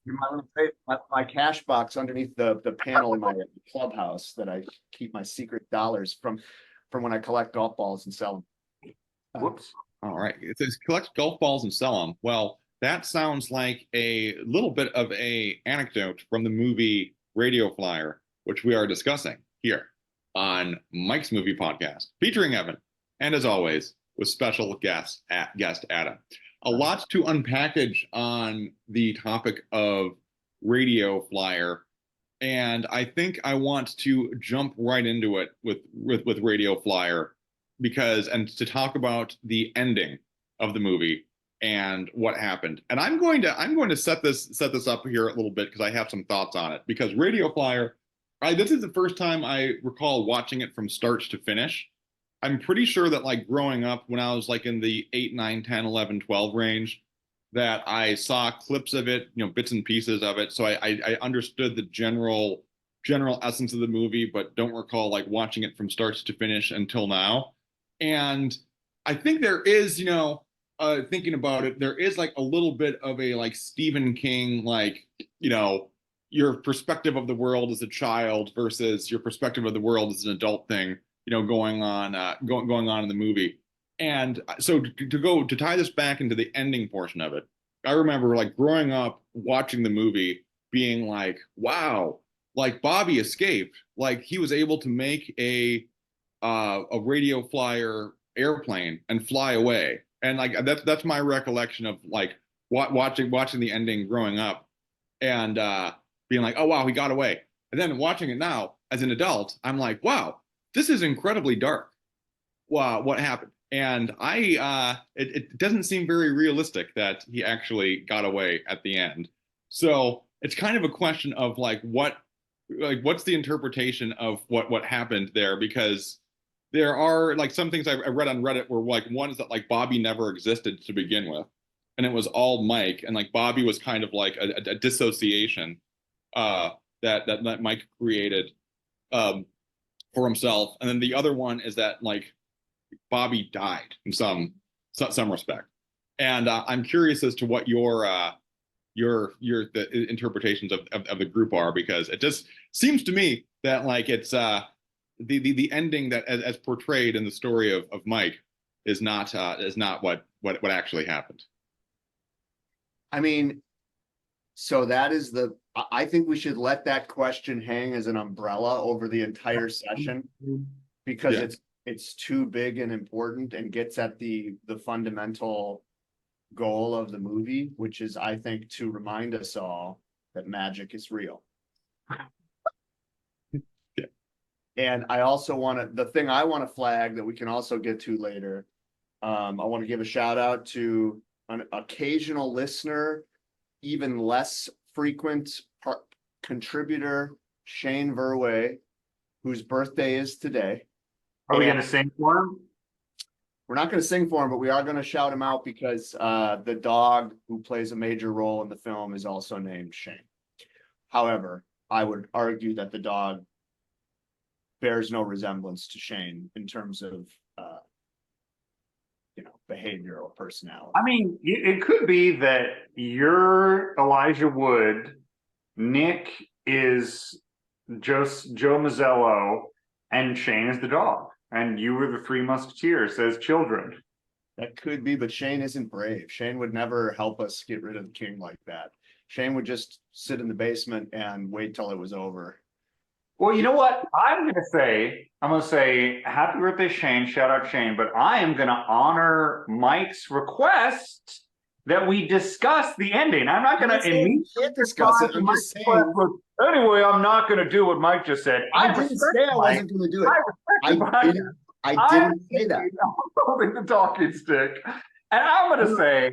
You might want to say my cash box underneath the panel in my clubhouse that I keep my secret dollars from when I collect golf balls and sell them. Whoops. All right. It says collect golf balls and sell them. Well, that sounds like a little bit of a anecdote from the movie Radio Flyer, which we are discussing here on Mike's Movie Podcast, featuring Evan, and as always, with special guest Adam. A lot to unpackage on the topic of Radio Flyer, and I think I want to jump right into it with Radio Flyer and to talk about the ending of the movie and what happened. And I'm going to set this up here a little bit because I have some thoughts on it. Because Radio Flyer, this is the first time I recall watching it from start to finish. I'm pretty sure that like growing up when I was like in the 8, 9, 10, 11, 12 range, that I saw clips of it, bits and pieces of it. So I understood the general essence of the movie, but don't recall like watching it from start to finish until now. And I think there is, thinking about it, there is like a little bit of a like Stephen King, like, your perspective of the world as a child versus your perspective of the world as an adult thing, going on in the movie. And so to tie this back into the ending portion of it, I remember like growing up watching the movie being like, wow, like Bobby escaped, like he was able to make a Radio Flyer airplane and fly away. And like that's my recollection of like watching the ending growing up and being like, oh wow, he got away. And then watching it now as an adult, I'm like, wow, this is incredibly dark. Wow, what happened? And it doesn't seem very realistic that he actually got away at the end. So it's kind of a question of like what's the interpretation of what happened there, because there are like some things I read on Reddit where like one is that like Bobby never existed to begin with, and it was all Mike, and like Bobby was kind of like a dissociation that Mike created for himself, and then the other one is that like Bobby died in some respect, and I'm curious as to what the interpretations of the group are, because it just seems to me that like it's the ending that as portrayed in the story of Mike is not what actually happened. I mean, so that is I think we should let that question hang as an umbrella over the entire session, because it's too big and important and gets at the fundamental goal of the movie, which is, I think, to remind us all that magic is real. Yeah. And I also the thing I want to flag that we can also get to later, I want to give a shout out to an occasional listener, even less frequent contributor, Shane Verway, whose birthday is today. Are we going to sing for him? We're not going to sing for him, but we are going to shout him out because the dog who plays a major role in the film is also named Shane. However, I would argue that the dog bears no resemblance to Shane in terms of behavior or personality. I mean, it could be that you're Elijah Wood, Nick is Joe Mazzello, and Shane is the dog. And you were the Three Musketeers as children. That could be, but Shane isn't brave. Shane would never help us get rid of the king like that. Shane would just sit in the basement and wait till it was over. Well, you know what? I'm going to say happy birthday, Shane. Shout out Shane. But I am going to honor Mike's request that we discuss the ending. I'm not going to immediately discuss it. I'm just saying. Anyway, I'm not going to do what Mike just said. I didn't say I wasn't going to do it. I didn't say that. I'm holding the talking stick. And I'm going to say,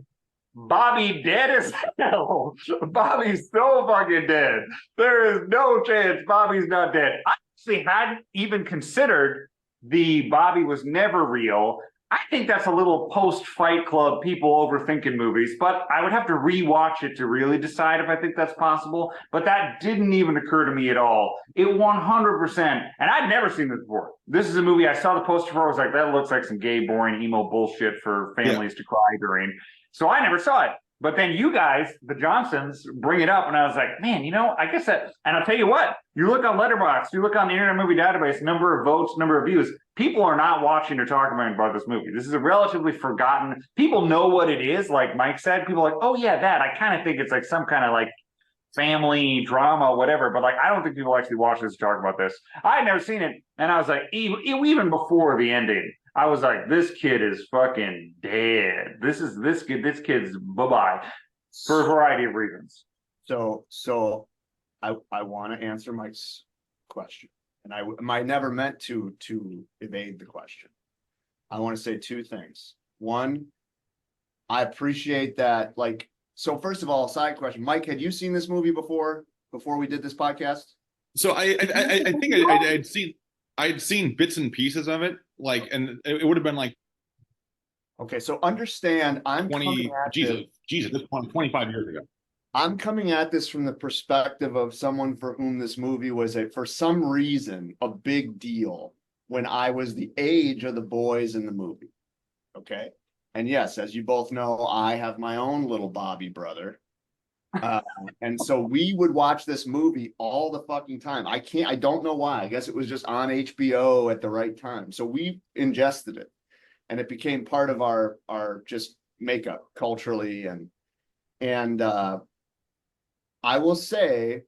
Bobby dead as hell. Bobby's so fucking dead. There is no chance Bobby's not dead. I actually hadn't even considered the Bobby was never real. I think that's a little post-Fight Club people overthinking movies, but I would have to rewatch it to really decide if I think that's possible. But that didn't even occur to me at all. It 100%, and I'd never seen this before. This is a movie I saw the poster for. I was like, that looks like some gay, boring, emo bullshit for families to cry during. So I never saw it. But then you guys, the Johnsons, bring it up, and I was like, man, I guess that. And I'll tell you what, you look on Letterboxd, you look on the Internet Movie Database, number of votes, number of views. People are not watching or talking about this movie. This is a relatively forgotten. People know what it is, like Mike said. People are like, oh yeah, that. I kind of think it's like some kind of like family drama, whatever. But like, I don't think people actually watch this or talk about this. I had never seen it, and I was like, even before the ending, I was like, this kid is fucking dead. This kid's bye-bye for a variety of reasons. So I want to answer Mike's question, and I never meant to evade the question. I want to say two things. One, I appreciate that, like, so first of all, side question, Mike, had you seen this movie before we did this podcast? So I think I'd seen bits and pieces of it, like, and it would have been like, okay, so understand, I'm 25 years ago. I'm coming at this from the perspective of someone for whom this movie was for some reason, a big deal when I was the age of the boys in the movie. Okay. And yes, as you both know, I have my own little Bobby brother. And so we would watch this movie all the fucking time. I don't know why. I guess it was just on HBO at the right time. So we ingested it, and it became part of our just makeup culturally. And I will say,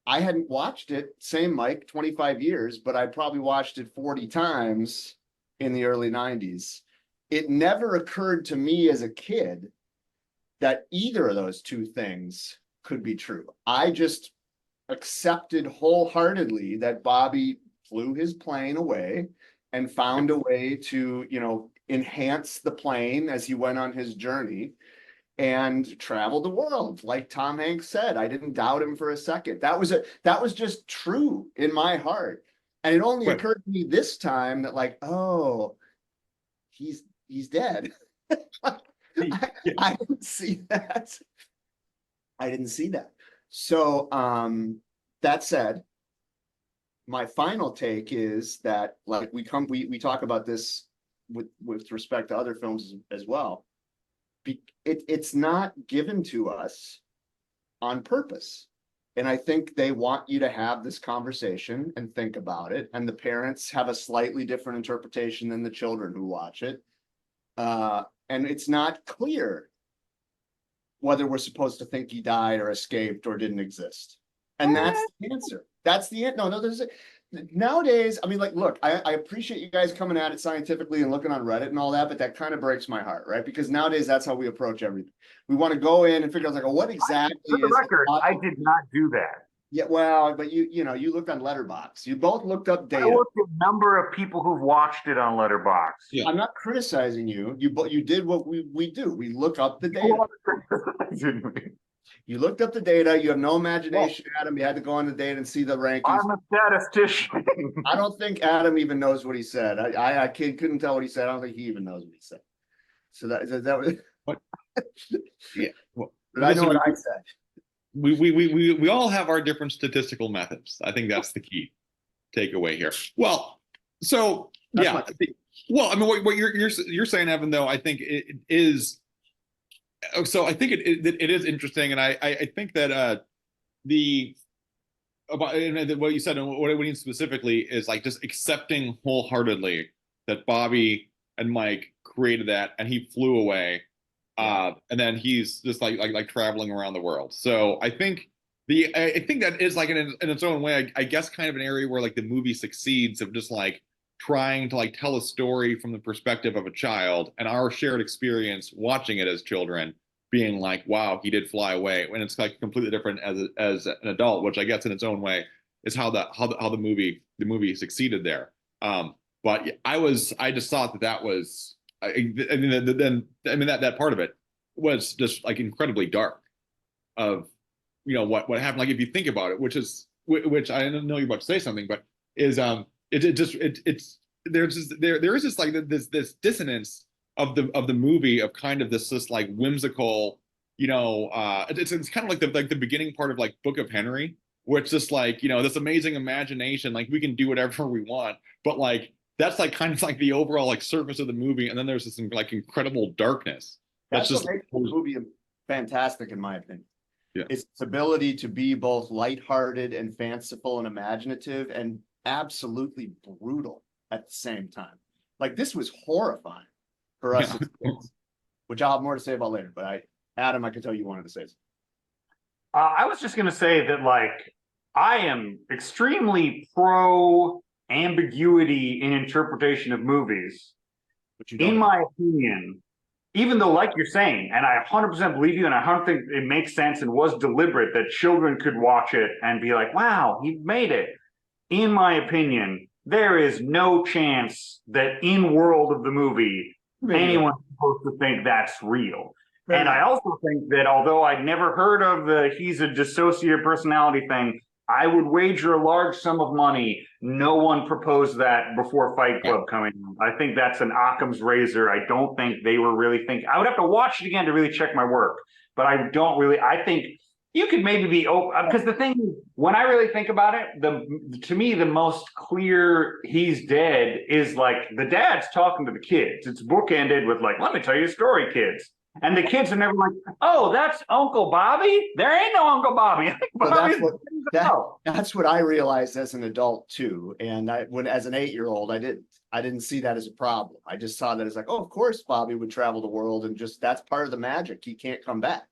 I hadn't watched it, same Mike, 25 years, but I probably watched it 40 times in the early 90s. It never occurred to me as a kid that either of those two things could be true. I just accepted wholeheartedly that Bobby flew his plane away and found a way to, enhance the plane as he went on his journey and traveled the world. Like Tom Hanks said, I didn't doubt him for a second. That was just true in my heart. And it only occurred to me this time that, like, oh, he's dead. I didn't see that. So that said, my final take is that, like, we talk about this with respect to other films as well. It's not given to us on purpose. And I think they want you to have this conversation and think about it. And the parents have a slightly different interpretation than the children who watch it. And it's not clear whether we're supposed to think he died or escaped or didn't exist. And that's the answer. That's the answer. No, nowadays, I mean, like, look, I appreciate you guys coming at it scientifically and looking on Reddit and all that, but that kind of breaks my heart, right? Because nowadays, that's how we approach everything. We want to go in and figure out, like, what exactly For the record, I did not do that. Yeah, well, but you looked on Letterboxd. You both looked up data. I looked at the number of people who've watched it on Letterboxd. Yeah. I'm not criticizing you. You did what we do. We look up the data. You looked up the data. You have no imagination, Adam. You had to go on the data and see the rankings. I'm a statistician. I don't think Adam even knows what he said. I couldn't tell what he said. I don't think he even knows what he said. So that was. What? Yeah. Well, but I know what I said. We all have our different statistical methods. I think that's the key takeaway here. Well, so yeah. Well, I mean, what you're saying, Evan, though, I think it is. So I think it is interesting, and I think that what you said and what it means specifically is, like, just accepting wholeheartedly that Bobby and Mike created that, and he flew away. And then he's just like traveling around the world. So I think that is, like, in its own way, I guess, kind of an area where, like, the movie succeeds of just, like, trying to, like, tell a story from the perspective of a child, and our shared experience watching it as children being like, wow, he did fly away, when it's, like, completely different as an adult, which I guess in its own way is how the movie succeeded there. But I just thought that was. I mean, that part of it was just, like, incredibly dark of, what happened. Like, if you think about it, which I know you're about to say something, but is there is this, like, this dissonance of the movie, of kind of this like whimsical, it's kind of like the beginning part of, like, Book of Henry, where it's just like, this amazing imagination, like, we can do whatever we want, but, like, that's, like, kind of like the overall, like, surface of the movie, and then there's this, like, incredible darkness. That's just what makes the movie fantastic in my opinion. Yeah. It's its ability to be both lighthearted and fanciful and imaginative and absolutely brutal at the same time. Like this was horrifying for us as kids, which I'll have more to say about later. But Adam, I could tell you wanted to say something. I was just going to say that, like, I am extremely pro ambiguity in interpretation of movies. But you don't In my opinion, even though, like you're saying, and I 100% believe you, and I 100% think it makes sense and was deliberate that children could watch it and be like, wow, he made it. In my opinion, there is no chance that in world of the movie, anyone's supposed to think that's real. And I also think that although I'd never heard of the he's a dissociative personality thing, I would wager a large sum of money no one proposed that before Fight Club coming out. I think that's an Occam's razor. I don't think they were really thinking. I would have to watch it again to really check my work, but I don't really. I think you could maybe be open because the thing, when I really think about it, to me the most clear he's dead is like the dad's talking to the kids. It's bookended with like, let me tell you a story, kids. And the kids are never like, oh, that's Uncle Bobby? There ain't no Uncle Bobby. That's what I realized as an adult too. And as an 8-year-old, I didn't see that as a problem. I just saw that as like, oh, of course Bobby would travel the world and just that's part of the magic. He can't come back.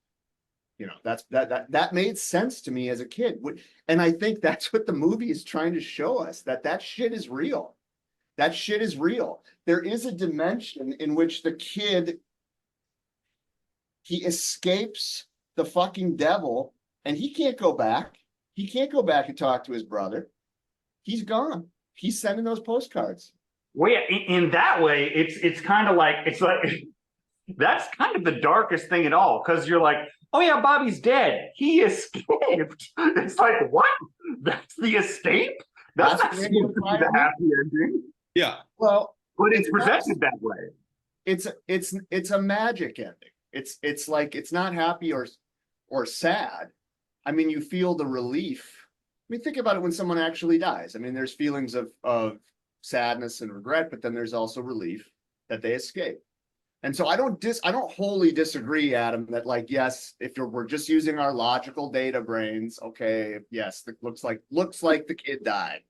You know, that made sense to me as a kid. And I think that's what the movie is trying to show us, that shit is real. That shit is real. There is a dimension in which the kid, he escapes the fucking devil and he can't go back. He can't go back and talk to his brother. He's gone. He's sending those postcards. Well, yeah, in that way, it's kind of like, that's kind of the darkest thing at all. Cause you're like, oh yeah, Bobby's dead. He escaped. It's like, what? That's the escape? That's not supposed to be the happy ending. Yeah. Well, but it's presented that way. It's a magic ending. It's like it's not happy or sad. I mean, you feel the relief. I mean, think about it when someone actually dies. I mean, there's feelings of sadness and regret, but then there's also relief that they escape. And so I don't wholly disagree, Adam, that like, yes, if we're just using our logical data brains, okay, yes, it looks like the kid died.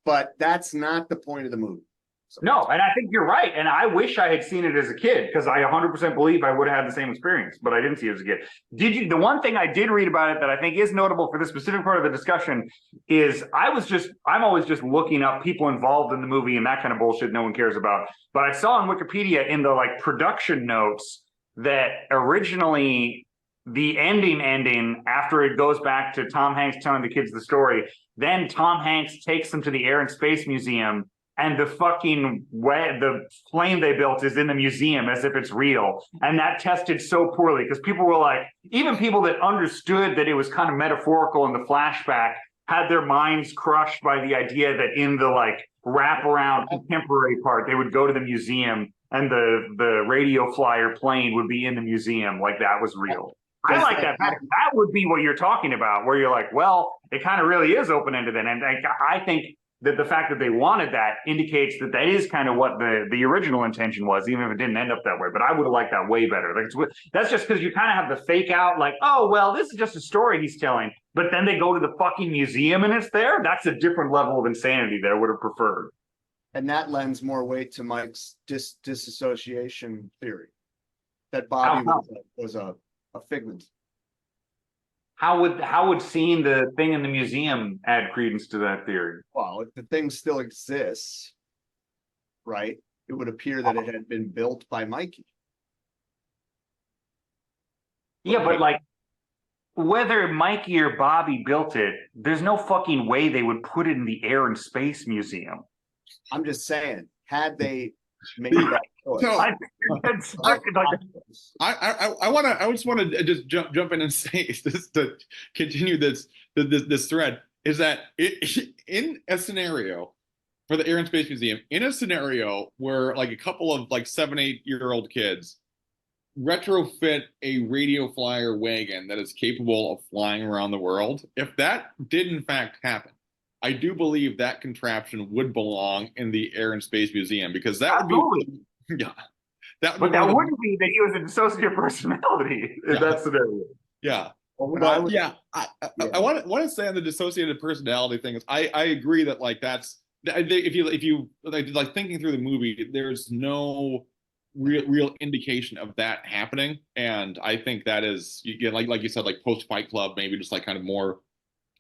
But that's not the point of the movie. So. No, and I think you're right. And I wish I had seen it as a kid because I 100% believe I would have had the same experience, but I didn't see it as a kid. The one thing I did read about it that I think is notable for this specific part of the discussion is I'm always just looking up people involved in the movie and that kind of bullshit no one cares about. But I saw on Wikipedia in the like production notes that originally the ending after it goes back to Tom Hanks telling the kids the story, then Tom Hanks takes them to the Air and Space Museum. And the plane they built is in the museum as if it's real. And that tested so poorly because people were like, even people that understood that it was kind of metaphorical in the flashback had their minds crushed by the idea that in the like wraparound contemporary part, they would go to the museum and the radio flyer plane would be in the museum. Like that was real. I like that. That would be what you're talking about, where you're like, well, it kind of really is open-ended then. And I think that the fact that they wanted that indicates that is kind of what the original intention was, even if it didn't end up that way. But I would have liked that way better. Like that's just because you kind of have the fake out, like, oh, well, this is just a story he's telling. But then they go to the fucking museum and it's there. That's a different level of insanity that I would have preferred. And that lends more weight to Mike's disassociation theory, that Bobby was a figment. How would seeing the thing in the museum add credence to that theory? Well, if the thing still exists, right, it would appear that it had been built by Mikey. Yeah, but like whether Mikey or Bobby built it, there's no fucking way they would put it in the Air and Space Museum. I'm just saying, had they made that choice. So, I just want to just jump in and say this to continue this thread is that in a scenario for the Air and Space Museum, in a scenario where like a couple of like 7-8-year-old kids retrofit a radio flyer wagon that is capable of flying around the world, if that did in fact happen, I do believe that contraption would belong in the Air and Space Museum because that would be That would But be that one of the, wouldn't be that he was a dissociative personality in yeah, that scenario. yeah. What I would, Yeah, I want to say on the dissociated personality thing is I agree that like that's if you like thinking through the movie, there's no real indication of that happening, and I think that is like you said, like post Fight Club, maybe just like kind of more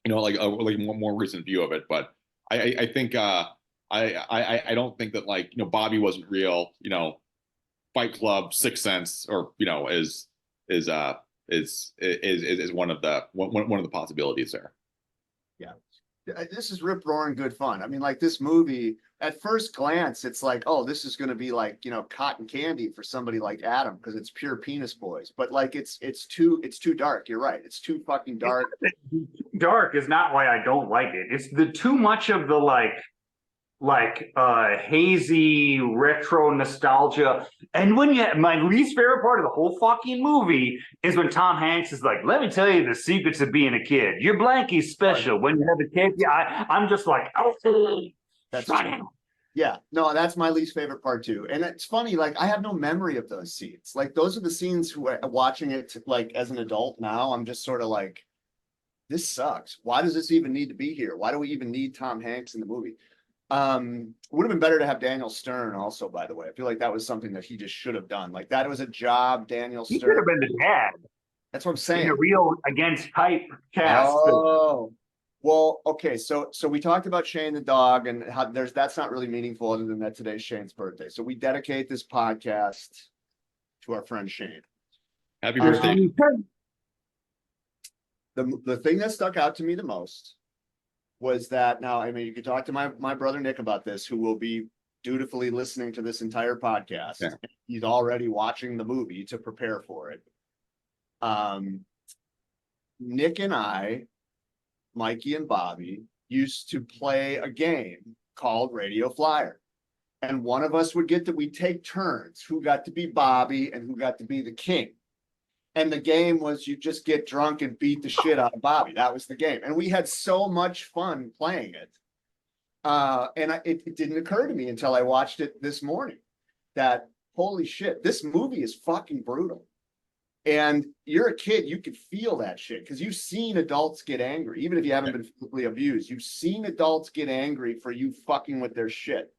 like a like more recent view of it. But I think I don't think that like Bobby wasn't real. Fight Club, Sixth Sense, or is is one of the possibilities there. yeah, this is rip roaring good fun. I mean, like this movie, at first glance, it's like, oh, this is going to be like cotton candy for somebody like Adam because it's pure penis boys. But like it's too dark. You're right. It's too fucking dark. Dark is not why I don't like it. It's the too much of the hazy retro nostalgia. And my least favorite part of the whole fucking movie is when Tom Hanks is like, let me tell you the secrets of being a kid. Your blankie's special. When you have a kid, yeah, I'm just like, oh, That's true. Yeah, no, that's my least favorite part too. And it's funny, like I have no memory of those scenes. Like those are the scenes watching it like as an adult now, I'm just sort of like, this sucks. Why does this even need to be here? Why do we even need Tom Hanks in the movie? Would have been better to have Daniel Stern also, by the way. I feel like that was something that he just should have done. Like that was a job, Daniel He Stern. could have been the dad That's what I'm in saying. a real against type cast. Oh, well, okay. So we talked about Shane the dog and how that's not really meaningful other than that today's Shane's birthday. So we dedicate this podcast to our friend Shane. Happy birthday. The thing that stuck out to me the most was that now, I mean, you could talk to my brother Nick about this, who will be dutifully listening to this entire podcast. Yeah. He's already watching the movie to prepare for it. Nick and I, Mikey and Bobby, used to play a game called Radio Flyer. And one of us we'd take turns who got to be Bobby and who got to be the king. And the game was you just get drunk and beat the shit out of Bobby. That was the game. And we had so much fun playing it. It didn't occur to me until I watched it this morning that, holy shit, this movie is fucking brutal. And you're a kid, you could feel that shit because you've seen adults get angry, even if you haven't been physically abused. You've seen adults get angry for you fucking with their shit.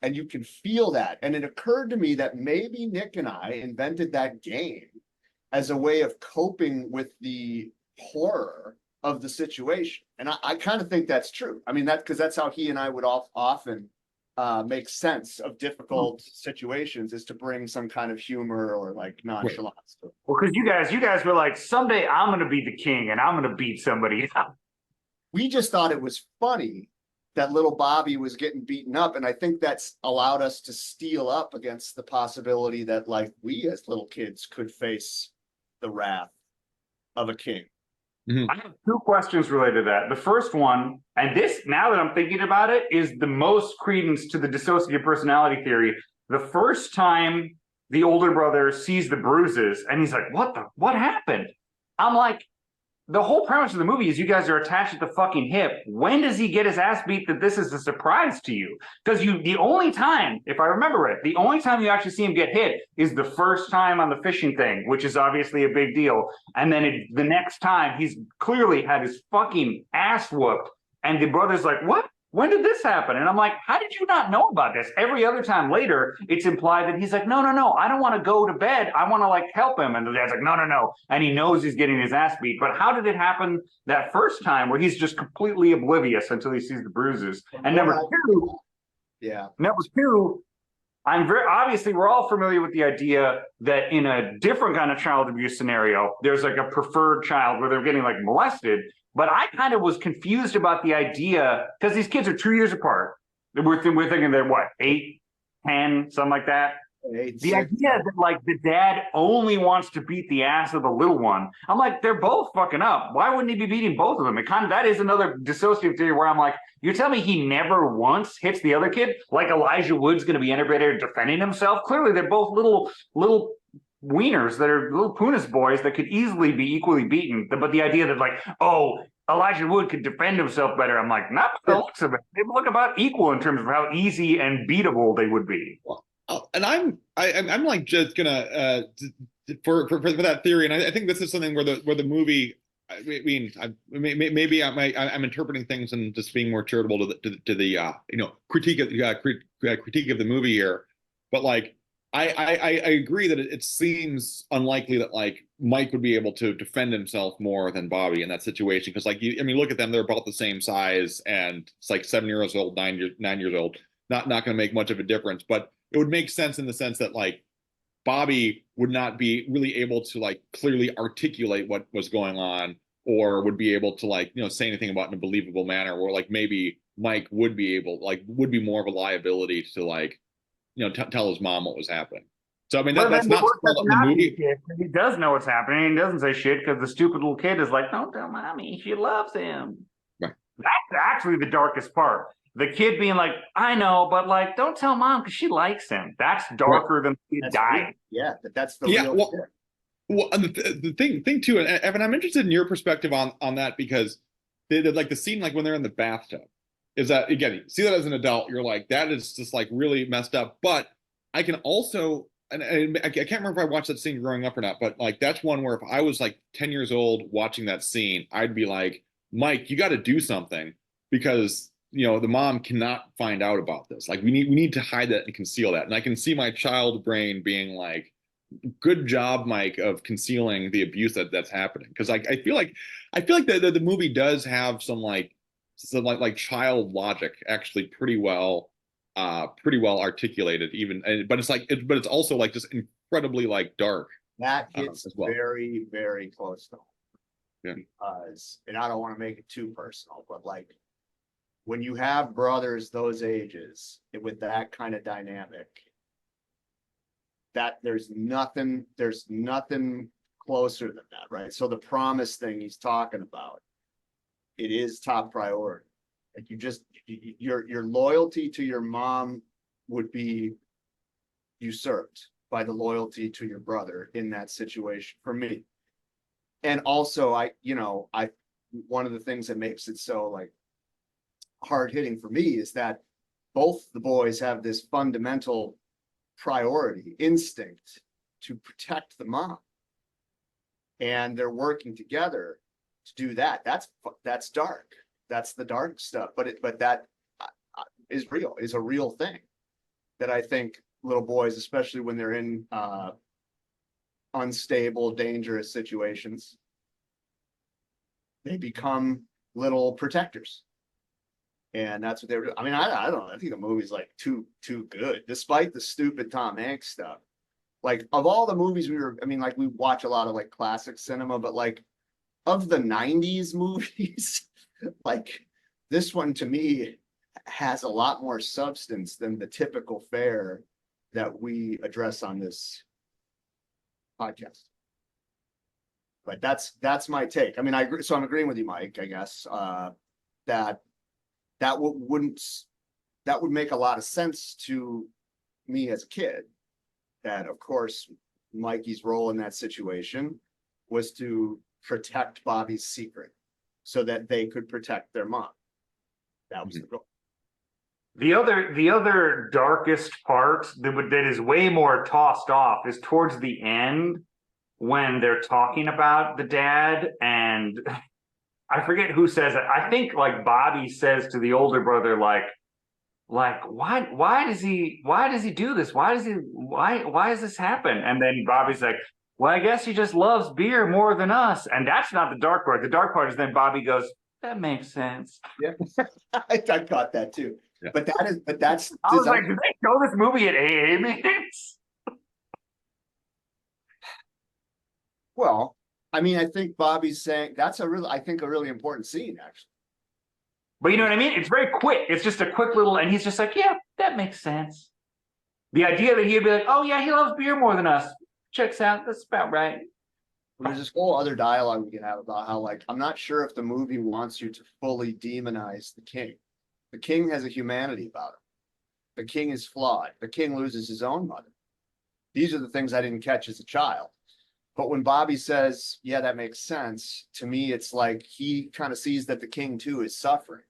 And you can feel that. And it occurred to me that maybe Nick and I invented that game as a way of coping with the horror of the situation. And I kind of think that's true. I mean, because that's how he and I would often make sense of difficult situations, is to bring some kind of humor or like nonchalance to it. Well, because you guys were like, someday I'm going to be the king and I'm going to beat somebody up. We just thought it was funny that little Bobby was getting beaten up. And I think that's allowed us to steel up against the possibility that like we as little kids could face the wrath of a king. Mm-hmm. I have two questions related to that. The first one, and this, now that I'm thinking about it, is the most credence to the dissociative personality theory. The first time the older brother sees the bruises and he's like, what happened? I'm like, the whole premise of the movie is you guys are attached at the fucking hip. When does he get his ass beat that this is a surprise to you? Because the only time, if I remember it, the only time you actually see him get hit is the first time on the fishing thing, which is obviously a big deal. And then the next time, he's clearly had his fucking ass whooped. And the brother's like, what? When did this happen? And I'm like, how did you not know about this? Every other time later, it's implied that he's like, no, I don't want to go to bed. I want to like help him. And the dad's like, no. And he knows he's getting his ass beat. But how did it happen that first time where he's just completely oblivious until he sees the bruises? And number two, I'm very obviously we're all familiar with the idea that in a different kind of child abuse scenario, there's like a preferred child where they're getting like molested. But I kind of was confused about the idea because these kids are 2 years apart. We're thinking they're what, 8, 10, something like that. The idea that like the dad only wants to beat the ass of the little one. I'm like, they're both fucking up. Why wouldn't he be beating both of them? That is another dissociative theory where I'm like, you're telling me he never once hits the other kid? Like Elijah Wood's going to be integrated defending himself? Clearly, they're both little wieners that are little punis boys that could easily be equally beaten. But the idea that like, oh, Elijah Wood could defend himself better, I'm like, not the looks of it. They look about equal in terms of how easy and beatable they would be. And I'm like just gonna for that theory, and I think this is something where the movie. I mean, maybe I'm interpreting things and just being more charitable to the critique of critique of the movie here, but like I agree that it seems unlikely that like Mike would be able to defend himself more than Bobby in that situation because like I mean look at them, they're about the same size and it's like 7 years old, 9 years old, not going to make much of a difference, but it would make sense in the sense that like Bobby would not be really able to like clearly articulate what was going on or would be able to like say anything about in a believable manner or like maybe Mike would be able like would be more of a liability to like tell his mom what was happening. So I mean But that's then the not work spoiled doesn't in the have to be movie. kid, 'cause he does know what's happening. He doesn't say shit because the stupid little kid is like, "Don't tell mommy, she loves him." Right. That's actually the darkest part. The kid being like, "I know, but like, don't tell mom because she likes him." That's darker than the kid That's dying. real. Yeah, that's the Yeah, real well, shit. well, and the thing too, and Evan, I'm interested in your perspective on that because like the scene like when they're in the bathtub is that again, you see that as an adult, you're like that is just like really messed up. But I can also, and I can't remember if I watched that scene growing up or not, but like that's one where if I was like 10 years old watching that scene, I'd be like, Mike, you got to do something because the mom cannot find out about this. Like we need to hide that and conceal that. And I can see my child brain being like good job, Mike, of concealing the abuse that's happening. Because like I feel like the movie does have some like child logic actually pretty well articulated even, but it's also like just incredibly like dark That hits as well. very, very close to home. Yeah. Because, and I don't want to make it too personal, but like when you have brothers those ages with that kind of dynamic, that there's nothing closer than that, right? So the promise thing he's talking about, it is top priority. Like your loyalty to your mom would be usurped by the loyalty to your brother in that situation for me. And also one of the things that makes it so like hard hitting for me is that both the boys have this fundamental priority instinct to protect the mom, and they're working together to do that. That's dark. That's the dark stuff. But that is a real thing that I think little boys, especially when they're in unstable, dangerous situations, they become little protectors. And that's what they were doing. I mean, I don't know. I think the movie's like too good, despite the stupid Tom Hanks stuff. Like of all the movies like we watch a lot of like classic cinema, but like of the 90s movies, like this one to me has a lot more substance than the typical fare that we address on this podcast. But that's my take. I mean, I agree. So I'm agreeing with you, Mike, I guess, that would make a lot of sense to me as a kid. That of course Mikey's role in that situation was to protect Bobby's secret so that they could protect their mom. That was the goal. The other darkest part that is way more tossed off is towards the end when they're talking about the dad, and I forget who says it. I think like Bobby says to the older brother, like why does he do this? Why does this happen? And then Bobby's like, well, I guess he just loves beer more than us. And that's not the dark part. The dark part is then Bobby goes, that makes sense. Yeah, I caught that too. Yeah. But that's. I was like, did they show this movie at AA meetings? Well, I mean, I think Bobby's saying that's a really important scene, actually. But you know what I mean? It's very quick. It's just a quick little, and he's just like, yeah, that makes sense. The idea that he'd be like, oh yeah, he loves beer more than us. Checks out. That's about right. There's this whole other dialogue we can have about how, like, I'm not sure if the movie wants you to fully demonize the king. The king has a humanity about him. The king is flawed. The king loses his own mother. These are the things I didn't catch as a child. But when Bobby says, yeah, that makes sense, to me, it's like he kind of sees that the king too is suffering.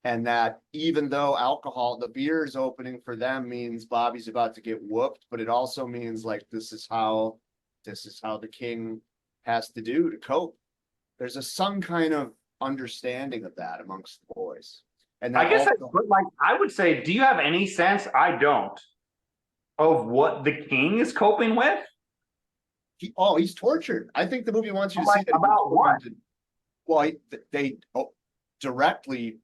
And that even though the beer is opening for them means Bobby's about to get whooped, but it also means like this is how the king has to do to cope. There's some kind of understanding of that amongst the boys. And I guess I would say, do you have any sense? I don't. Of what the king is coping with? He's tortured. I think the movie wants you to see that. About what? Well, they directly,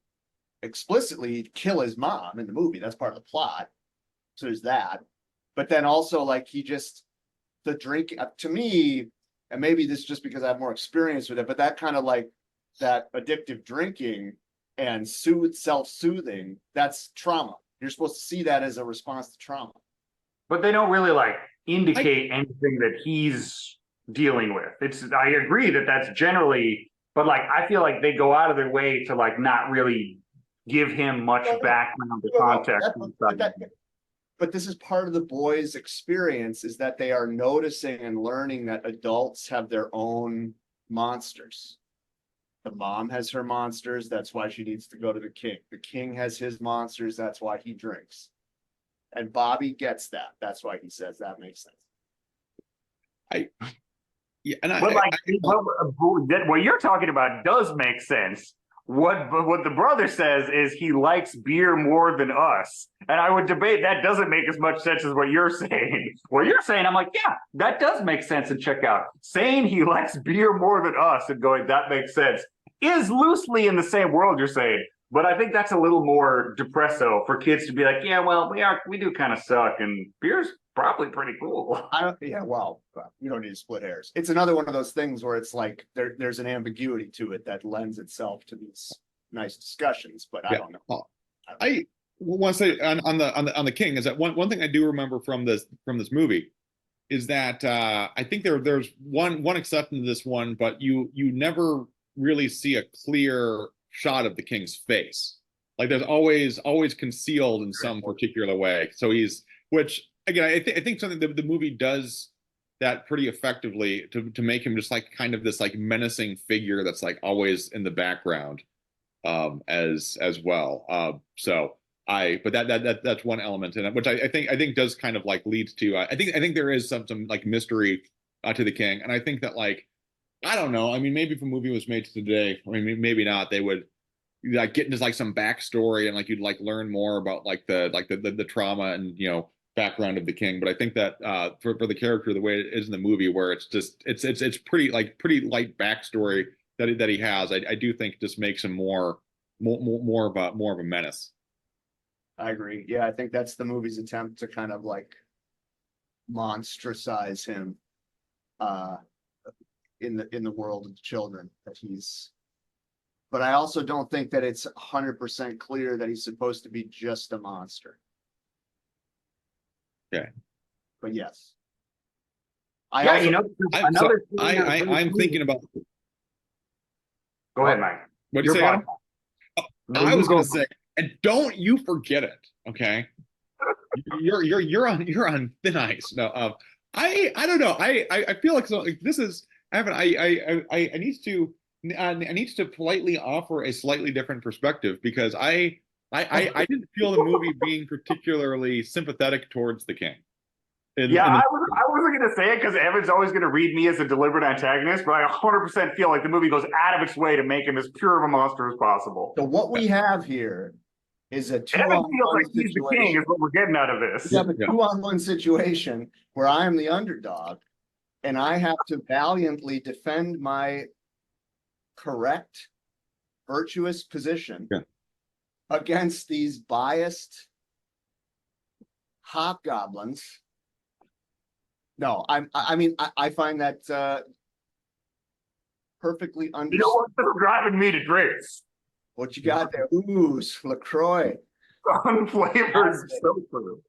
explicitly kill his mom in the movie. That's part of the plot. So there's that. But then also, like, the drinking, to me, and maybe this is just because I have more experience with it, but that kind of like that addictive drinking and self-soothing, that's trauma. You're supposed to see that as a response to trauma. But they don't really like indicate anything that he's dealing with. I agree that that's generally, but like I feel like they go out of their way to like not really give him much background or context. But this is part of the boys' experience, is that they are noticing and learning that adults have their own monsters. The mom has her monsters, that's why she needs to go to the king. The king has his monsters, that's why he drinks. And Bobby gets that. That's why he says that makes sense. What you're talking about does make sense. What the brother says is he likes beer more than us. And I would debate that doesn't make as much sense as what you're saying. What you're saying, I'm like, yeah, that does make sense and check out. Saying he likes beer more than us and going, that makes sense, is loosely in the same world you're saying. But I think that's a little more depresso for kids to be like, yeah, well, we do kind of suck, and beer's probably pretty cool. You don't need to split hairs. It's another one of those things where it's like there's an ambiguity to it that lends itself to these nice discussions, but I don't know. I want to say on the king is that one thing I do remember from this movie is that I think there's one exception to this one, but you never really see a clear shot of the king's face. Like there's always concealed in some particular way. So which again, I think something that the movie does that pretty effectively to make him just like kind of this like menacing figure that's like always in the background, as well. But that's one element in it, which I think does kind of like lead to I think there is some like mystery to the king, and I think that like I don't know. I mean, maybe if a movie was made today, I mean, maybe not. They would like get into like some backstory and like you'd like learn more about like the trauma and background of the king. But I think that for the character the way it is in the movie, where it's just it's pretty light backstory that he has, I do think just makes him more of a menace. I agree. Yeah, I think that's the movie's attempt to kind of like monstrosize him in the world of children that he's. But I also don't think that it's 100% clear that he's supposed to be just a monster. Okay. But yes. I'm thinking about. Go ahead, Mike. What do you say? I was going to say, and don't you forget it, okay? You're on thin ice. No, I don't know. I feel like this is. I need to politely offer a slightly different perspective, because I didn't feel the movie being particularly sympathetic towards the king. I wasn't going to say it because Evan's always going to read me as a deliberate antagonist, but I 100% feel like the movie goes out of its way to make him as pure of a monster as possible. So what we have here is a Evan feels like he's the king is what we're getting out of this. Yeah, but 2-on-1 situation where I am the underdog and I have to valiantly defend my correct, virtuous position against these biased hobgoblins. No, I find that perfectly understood. You know what's driving me to drinks? What you got there? Ooze, LaCroix. Unflavored soda.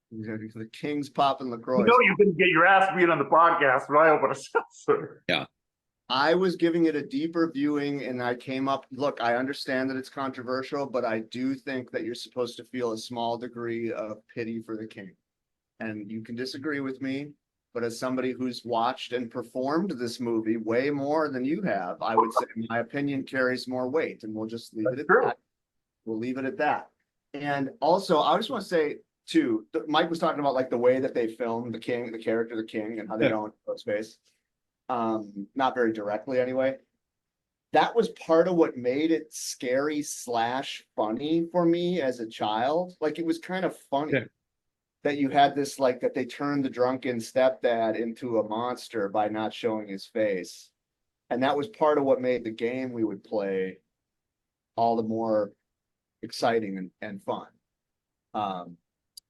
The king's popping LaCroix. You know you didn't get your ass beat on the podcast when I open a seltzer. Yeah. I was giving it a deeper viewing and I came up, look, I understand that it's controversial, but I do think that you're supposed to feel a small degree of pity for the king. And you can disagree with me, but as somebody who's watched and performed this movie way more than you have, I would say my opinion carries more weight, and we'll just leave it at that. We'll leave it at that. And also, I just want to say too, Mike was talking about like the way that they filmed the king, the character, the king, and how they go into his face. Not very directly anyway. That was part of what made it scary / funny for me as a child. Like it was kind of funny that you had this, like that they turned the drunken stepdad into a monster by not showing his face. And that was part of what made the game we would play all the more exciting and fun.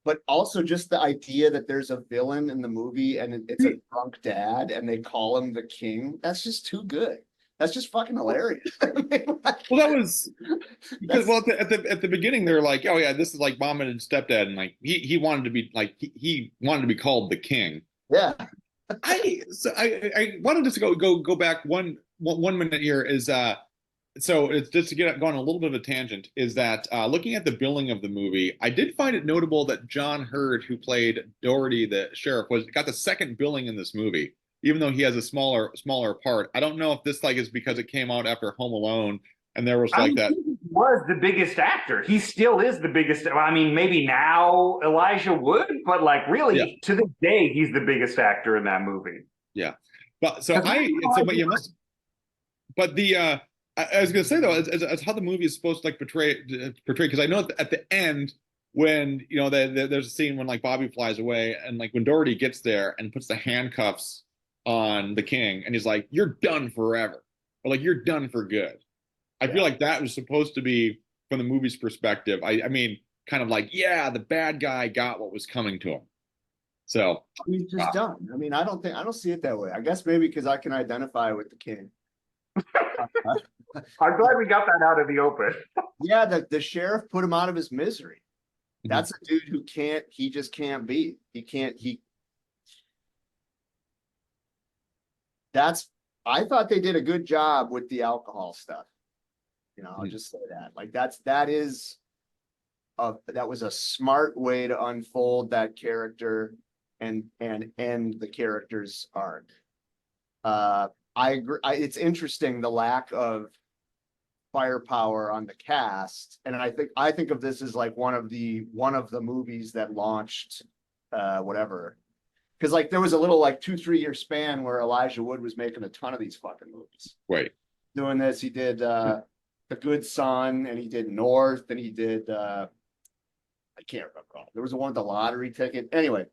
But also just the idea that there's a villain in the movie and it's a drunk dad and they call him the king. That's just too good. That's just fucking hilarious. Well, that was because at the beginning they're like, oh yeah, this is like mom and stepdad, and like he wanted to be like he wanted to be called the king. Yeah. I wanted to go back one minute here is so it's just to get going a little bit of a tangent is that looking at the billing of the movie, I did find it notable that John Hurd, who played Doherty the sheriff, got the second billing in this movie, even though he has a smaller part. I don't know if this like is because it came out after Home Alone and there was like that. He was the biggest actor. He still is the biggest. I mean, maybe now Elijah Wood, but like really to this day, he's the biggest actor in that movie. Yeah, but but you must. But the I was gonna say though, as how the movie is supposed to like portray because I know at the end when you know there's a scene when like Bobby flies away and like when Doherty gets there and puts the handcuffs on the king and he's like, you're done forever, or like you're done for good. I feel like that was supposed to be from the movie's perspective. I mean, kind of like, yeah, the bad guy got what was coming to him. So he's just done. I mean, I don't see it that way. I guess maybe because I can identify with the king. I'm glad we got that out of the open. Yeah, the sheriff put him out of his misery. That's a dude who he just can't be. I thought they did a good job with the alcohol stuff. You know, I'll just say that. Like that was a smart way to unfold that character and end the character's arc. I agree. It's interesting the lack of firepower on the cast, and I think of this as like one of the movies that launched whatever, because like there was a little like 2-3 year span where Elijah Wood was making a ton of these fucking movies. Right. Doing this, he did The Good Son, and he did North, and he did I can't remember. There was one with the lottery ticket. Anyway,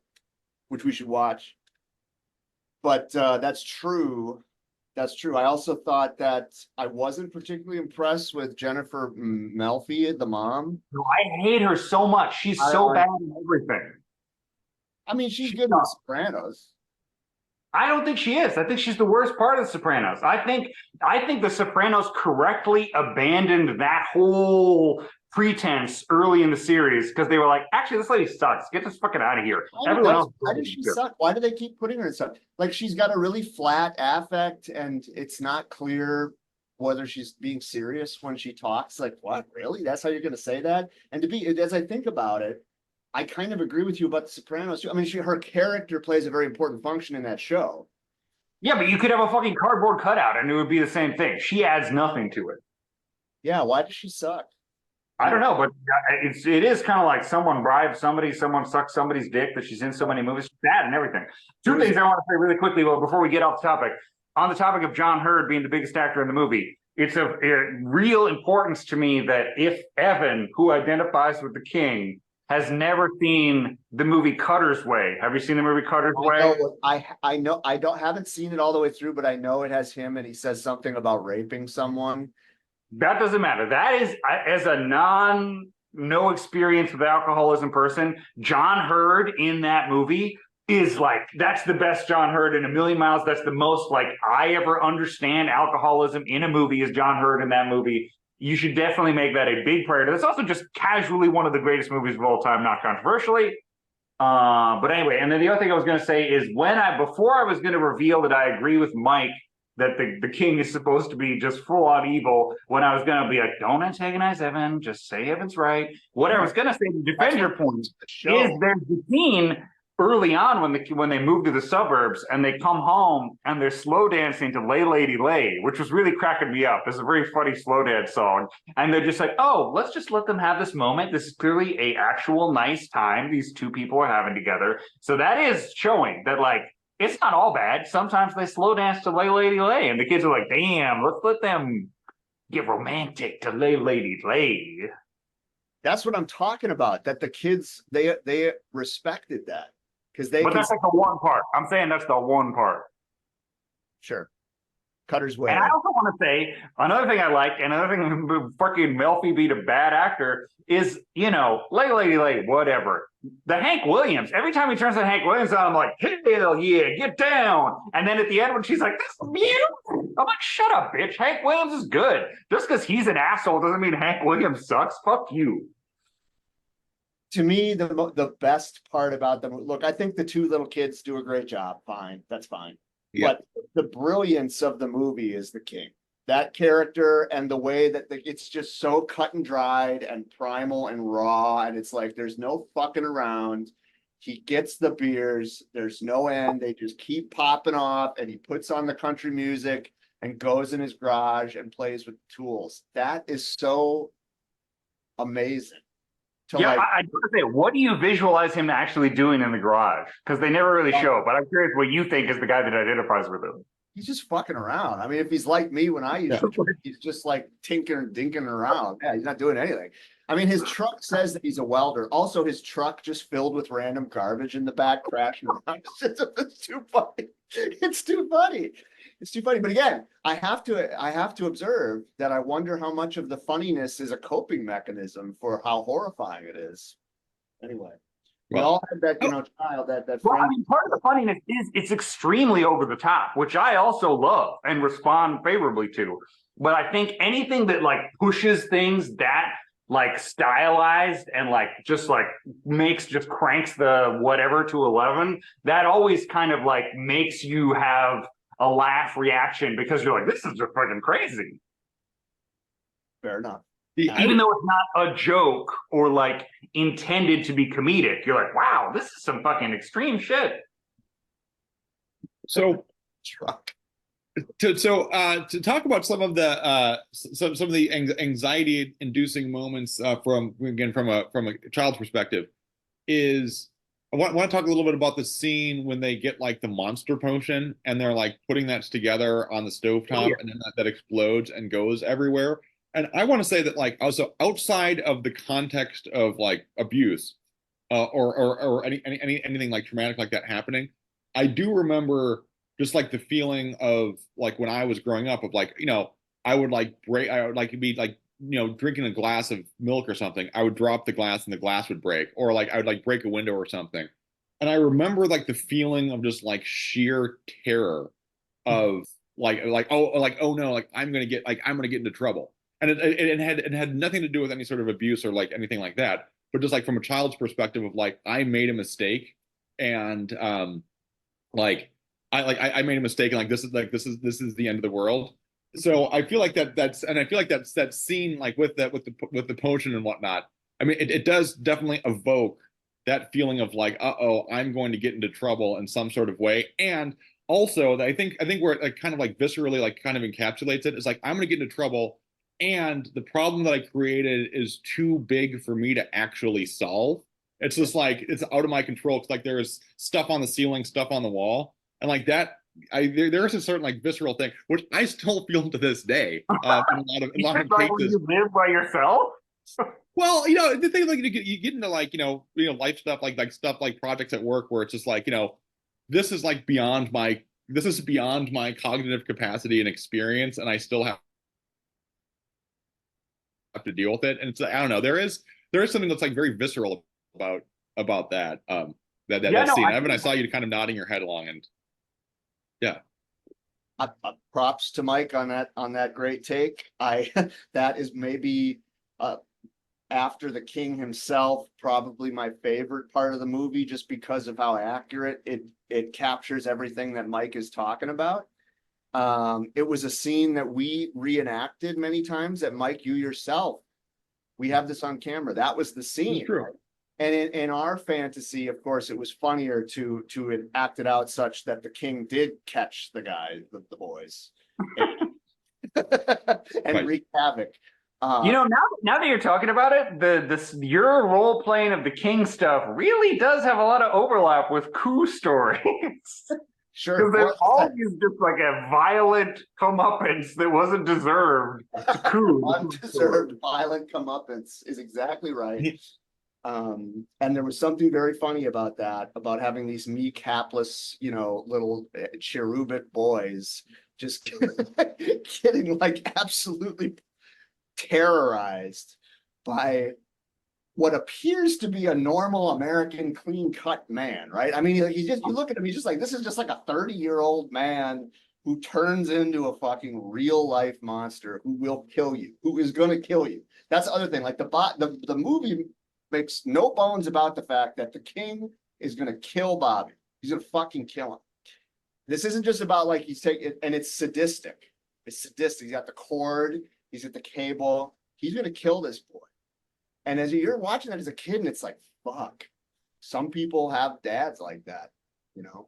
which we should watch. But that's true. That's true. I also thought that I wasn't particularly impressed with Jennifer Melfi, the mom. No, I hate her so much. She's so bad in everything. I mean, she's good in The Sopranos. I don't think she is. I think she's the worst part of The Sopranos. I think The Sopranos correctly abandoned that whole pretense early in the series because they were like, actually, this lady sucks. Get this fucking out of here. Everyone else. Why does she suck? Why do they keep putting her in stuff? Like she's got a really flat affect, and it's not clear whether she's being serious when she talks. Like, what? Really? That's how you're going to say that? And as I think about it, I kind of agree with you about The Sopranos too. I mean, her character plays a very important function in that show. Yeah, but you could have a fucking cardboard cutout and it would be the same thing. She adds nothing to it. Yeah, why does she suck? I don't know, but it is kind of like someone bribes somebody, someone sucks somebody's dick, that she's in so many movies, bad and everything. Two things I want to say really quickly before we get off the topic. On the topic of John Hurd being the biggest actor in the movie, it's of real importance to me that if Evan, who identifies with the king, has never seen the movie Cutter's Way. Have you seen the movie Cutter's Way? I know. Haven't seen it all the way through, but I know it has him and he says something about raping someone. That doesn't matter. That is, as a no experience with alcoholism person, John Hurd in that movie is like, that's the best John Hurd in a million miles. That's the most like I ever understand alcoholism in a movie is John Hurd in that movie. You should definitely make that a big priority. That's also just casually one of the greatest movies of all time, not controversially. But anyway, and then the other thing I was going to say is before I was going to reveal that I agree with Mike that the king is supposed to be just full on evil, when I was going to be like, don't antagonize Evan, just say Evan's right. What I was going to say to defend your point is there's the scene early on when they move to the suburbs and they come home and they're slow dancing to Lay Lady Lay, which was really cracking me up. It's a very funny slow dance song. And they're just like, oh, let's just let them have this moment. This is clearly a actual nice time these two people are having together. So that is showing that, like, it's not all bad. Sometimes they slow dance to Lay Lady Lay, and the kids are like, damn, let's let them get romantic to Lay Lady Lay. That's what I'm talking about. That the kids, they respected that. But that's like the one part. I'm saying that's the one part. Sure. Cutter's way. And I also want to say another thing I like, another thing fucking Melfi beat a bad actor is, you know, Lay Lady Lay, whatever. The Hank Williams, every time he turns to Hank Williams on, I'm like, hell yeah, get down. And then at the end when she's like, this is beautiful, I'm like, shut up, bitch. Hank Williams is good. Just because he's an asshole doesn't mean Hank Williams sucks. Fuck you. To me, the best part about them, look, I think the two little kids do a great job. Fine, that's fine. Yeah. But the brilliance of the movie is the king. That character and the way that it's just so cut and dried and primal and raw, and it's like there's no fucking around. He gets the beers, there's no end. They just keep popping off, and he puts on the country music and goes in his garage and plays with tools. That is so amazing. Yeah, I gotta say, what do you visualize him actually doing in the garage? Because they never really show. But I'm curious what you think is the guy that identifies with him. He's just fucking around. I mean, if he's like me when I used to drink, he's just like tinkering, dinking around. Yeah, he's not doing anything. I mean, his truck says that he's a welder. Also, his truck just filled with random garbage in the back, crashing around. It's too funny. It's too funny. It's too funny. But again, I have to observe that I wonder how much of the funniness is a coping mechanism for how horrifying it is. Anyway. We all had that, child, that Well, I mean, part of the funniness is it's extremely over the top, which I also love and respond favorably to. But I think anything that like pushes things that like stylized and like just like cranks the whatever to 11, that always kind of like makes you have a laugh reaction because you're like, this is just fucking crazy. Fair enough. Even though it's not a joke or like intended to be comedic, you're like, wow, this is some fucking extreme shit. So, to talk about some of the anxiety-inducing moments from a child's perspective, is I want to talk a little bit about the scene when they get like the monster potion and they're like putting that together on the stovetop, and then that explodes and goes everywhere. And I want to say that, like, also outside of the context of like abuse, or anything like traumatic like that happening, I do remember just like the feeling of like when I was growing up of like, I would be like, drinking a glass of milk or something. I would drop the glass and the glass would break, or like I would like break a window or something. And I remember like the feeling of just like sheer terror of oh no, like I'm gonna get into trouble. And it had nothing to do with any sort of abuse or like anything like that, but just like from a child's perspective of like I made a mistake, and I made a mistake, and like this is the end of the world. So I feel like that's that scene like with the potion and whatnot. I mean, it does definitely evoke that feeling of like, uh-oh, I'm going to get into trouble in some sort of way. And also I think where it like kind of like viscerally like kind of encapsulates it is like I'm going to get into trouble, and the problem that I created is too big for me to actually solve. It's just like it's out of my control. It's like there's stuff on the ceiling, stuff on the wall, and like that. There is a certain like visceral thing which I still feel to this day. In a lot of cases. You live by yourself. Well, the thing like you get into like life stuff like stuff like projects at work where it's just like this is beyond my cognitive capacity and experience, and I still have to deal with it. And it's I don't know, there is something that's like very visceral about that scene. Evan, I saw you kind of nodding your head along, and yeah. Props to Mike on that great take. That is maybe after the king himself, probably my favorite part of the movie, just because of how accurate it captures everything that Mike is talking about. It was a scene that we reenacted many times that Mike, you yourself, we have this on camera. That was the scene. True. And in our fantasy, of course, it was funnier to act it out such that the king did catch the guy, the boys, and, and wreak havoc. You know, now that you're talking about it, your role playing of the king stuff really does have a lot of overlap with coup stories. Sure, because there's always just like a violent comeuppance that wasn't deserved. Coup. Undeserved violent comeuppance is exactly right. And there was something very funny about that, about having these meek, hapless, you know, little cherubic boys just getting like absolutely terrorized by what appears to be a normal American clean-cut man, right? I mean, you look at him, he's just like, this is just like a 30-year-old man who turns into a fucking real life monster who will kill you, who is going to kill you. That's the other thing. Like the movie makes no bones about the fact that the king is going to kill Bobby. He's going to fucking kill him. This isn't just about like he's taking, and it's sadistic. It's sadistic. He's got the cord. He's at the cable. He's going to kill this boy. And as you're watching that as a kid, and it's like, fuck. Some people have dads like that, you know?